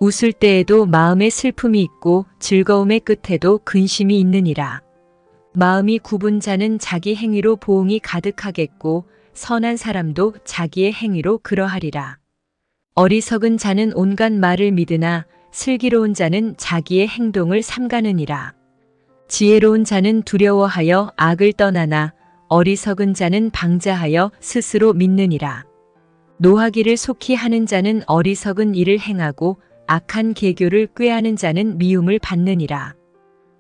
웃을 때에도 마음에 슬픔이 있고 즐거움의 끝에도 근심이 있느니라. 마음이 굽은 자는 자기 행위로 보응이 가득하겠고 선한 사람도 자기의 행위로 그러하리라. 어리석은 자는 온갖 말을 믿으나 슬기로운 자는 자기의 행동을 삼가느니라. 지혜로운 자는 두려워하여 악을 떠나나 어리석은 자는 방자하여 스스로 믿느니라. 노하기를 속히 하는 자는 어리석은 일을 행하고 악한 계교를 꾀하는 자는 미움을 받느니라.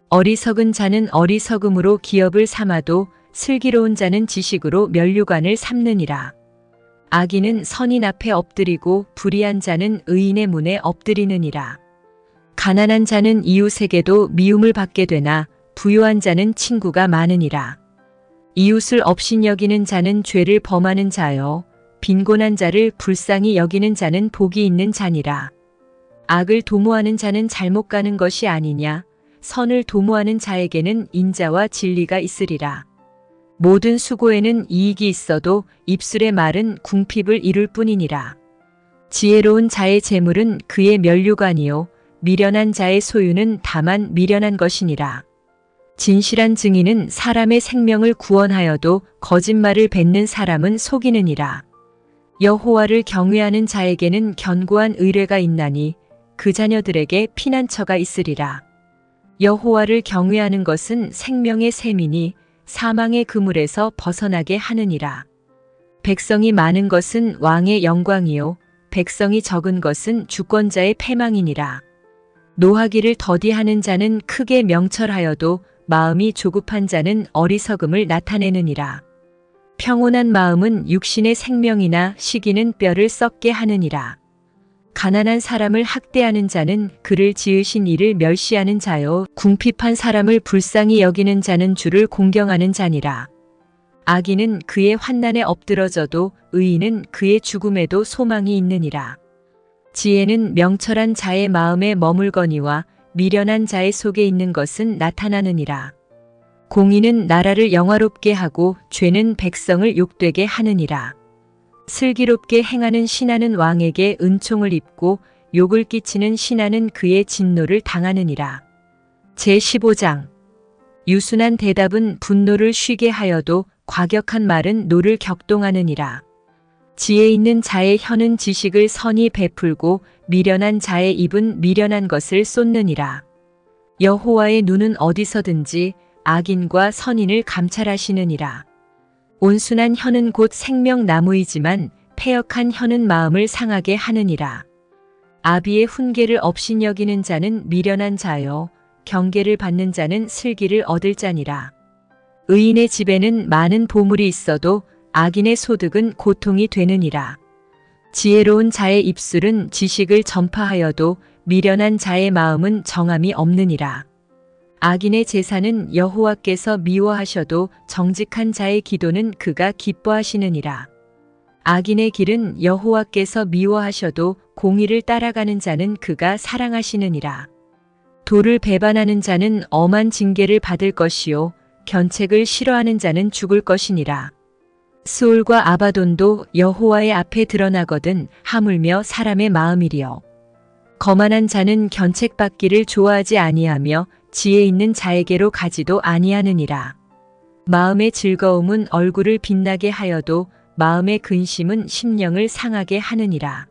어리석은 자는 어리석음으로 기업을 삼아도 슬기로운 자는 지식으로 면류관을 삼느니라. 악인은 선인 앞에 엎드리고 불의한 자는 의인의 문에 엎드리느니라. 가난한 자는 이웃에게도 미움을 받게 되나 부유한 자는 친구가 많으니라. 이웃을 업신여기는 자는 죄를 범하는 자요 빈곤한 자를 불쌍히 여기는 자는 복이 있는 자니라. 악을 도모하는 자는 잘못 가는 것이 아니냐 선을 도모하는 자에게는 인자와 진리가 있으리라. 모든 수고에는 이익이 있어도 입술의 말은 궁핍을 이룰 뿐이니라. 지혜로운 자의 재물은 그의 면류관이요 미련한 자의 소유는 다만 미련한 것이니라. 진실한 증인은 사람의 생명을 구원하여도 거짓말을 뱉는 사람은 속이느니라. 여호와를 경외하는 자에게는 견고한 의뢰가 있나니 그 자녀들에게 피난처가 있으리라. 여호와를 경외하는 것은 생명의 셈이니 사망의 그물에서 벗어나게 하느니라. 백성이 많은 것은 왕의 영광이요 백성이 적은 것은 주권자의 패망이니라. 노하기를 더디하는 자는 크게 명철하여도 마음이 조급한 자는 어리석음을 나타내느니라. 평온한 마음은 육신의 생명이나 시기는 뼈를 썩게 하느니라. 가난한 사람을 학대하는 자는 그를 지으신 이를 멸시하는 자요 궁핍한 사람을 불쌍히 여기는 자는 주를 공경하는 자니라. 악인은 그의 환난에 엎드러져도 의인은 그의 죽음에도 소망이 있느니라. 지혜는 명철한 자의 마음에 머물거니와 미련한 자의 속에 있는 것은 나타나느니라. 공의는 나라를 영화롭게 하고 죄는 백성을 욕되게 하느니라. 슬기롭게 행하는 신하는 왕에게 은총을 입고 욕을 끼치는 신하는 그의 진노를 당하느니라. 제15장 유순한 대답은 분노를 쉬게 하여도 과격한 말은 노를 격동하느니라. 지혜 있는 자의 혀는 지식을 선히 베풀고 미련한 자의 입은 미련한 것을 쏟느니라. 여호와의 눈은 어디서든지 악인과 선인을 감찰하시느니라. 온순한 혀는 곧 생명나무이지만 패역한 혀는 마음을 상하게 하느니라. 아비의 훈계를 업신여기는 자는 미련한 자요 경계를 받는 자는 슬기를 얻을 자니라. 의인의 집에는 많은 보물이 있어도 악인의 소득은 고통이 되느니라. 지혜로운 자의 입술은 지식을 전파하여도 미련한 자의 마음은 정함이 없느니라. 악인의 제사는 여호와께서 미워하셔도 정직한 자의 기도는 그가 기뻐하시느니라. 악인의 길은 여호와께서 미워하셔도 공의를 따라가는 자는 그가 사랑하시느니라. 도를 배반하는 자는 엄한 징계를 받을 것이요 견책을 싫어하는 자는 죽을 것이니라. 스올과 아바돈도 여호와의 앞에 드러나거든 하물며 사람의 마음이리요. 거만한 자는 견책받기를 좋아하지 아니하며 지혜 있는 자에게로 가지도 아니하느니라. 마음의 즐거움은 얼굴을 빛나게 하여도 마음의 근심은 심령을 상하게 하느니라.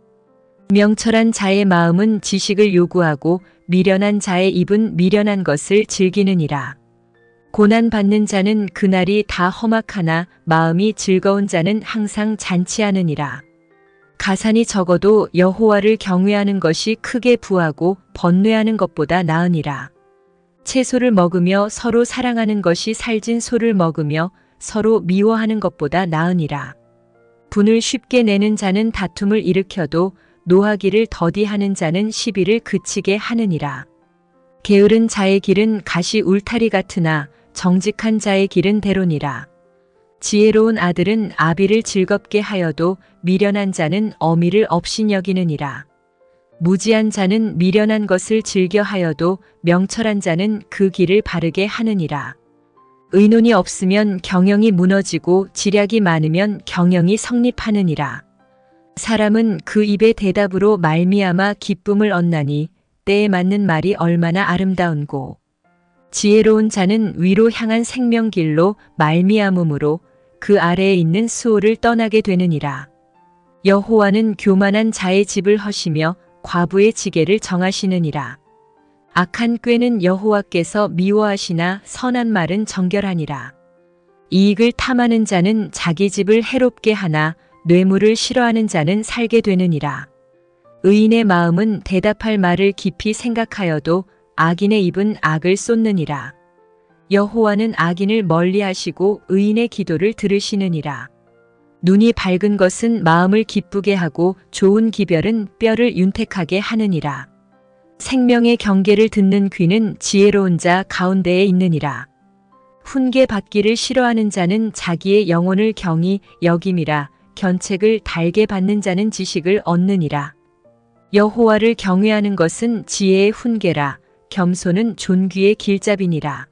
명철한 자의 마음은 지식을 요구하고 미련한 자의 입은 미련한 것을 즐기느니라. 고난받는 자는 그날이 다 험악하나 마음이 즐거운 자는 항상 잔치하느니라. 가산이 적어도 여호와를 경외하는 것이 크게 부하고 번뇌하는 것보다 나으니라. 채소를 먹으며 서로 사랑하는 것이 살진 소를 먹으며 서로 미워하는 것보다 나으니라. 분을 쉽게 내는 자는 다툼을 일으켜도 노하기를 더디하는 자는 시비를 그치게 하느니라. 게으른 자의 길은 가시 울타리 같으나 정직한 자의 길은 대로니라. 지혜로운 아들은 아비를 즐겁게 하여도 미련한 자는 어미를 업신여기느니라. 무지한 자는 미련한 것을 즐겨 하여도 명철한 자는 그 길을 바르게 하느니라. 의논이 없으면 경영이 무너지고 지략이 많으면 경영이 성립하느니라. 사람은 그 입의 대답으로 말미암아 기쁨을 얻나니 때에 맞는 말이 얼마나 아름다운고. 지혜로운 자는 위로 향한 생명길로 말미암음으로 그 아래에 있는 수호를 떠나게 되느니라. 여호와는 교만한 자의 집을 허시며 과부의 지게를 정하시느니라. 악한 꾀는 여호와께서 미워하시나 선한 말은 정결하니라. 이익을 탐하는 자는 자기 집을 해롭게 하나 뇌물을 싫어하는 자는 살게 되느니라. 의인의 마음은 대답할 말을 깊이 생각하여도 악인의 입은 악을 쏟느니라. 여호와는 악인을 멀리하시고 의인의 기도를 들으시느니라. 눈이 밝은 것은 마음을 기쁘게 하고 좋은 기별은 뼈를 윤택하게 하느니라. 생명의 경계를 듣는 귀는 지혜로운 자 가운데에 있느니라. 훈계 받기를 싫어하는 자는 자기의 영혼을 경히 여김이라. 견책을 달게 받는 자는 지식을 얻느니라. 여호와를 경외하는 것은 지혜의 훈계라. 겸손은 존귀의 길잡이니라.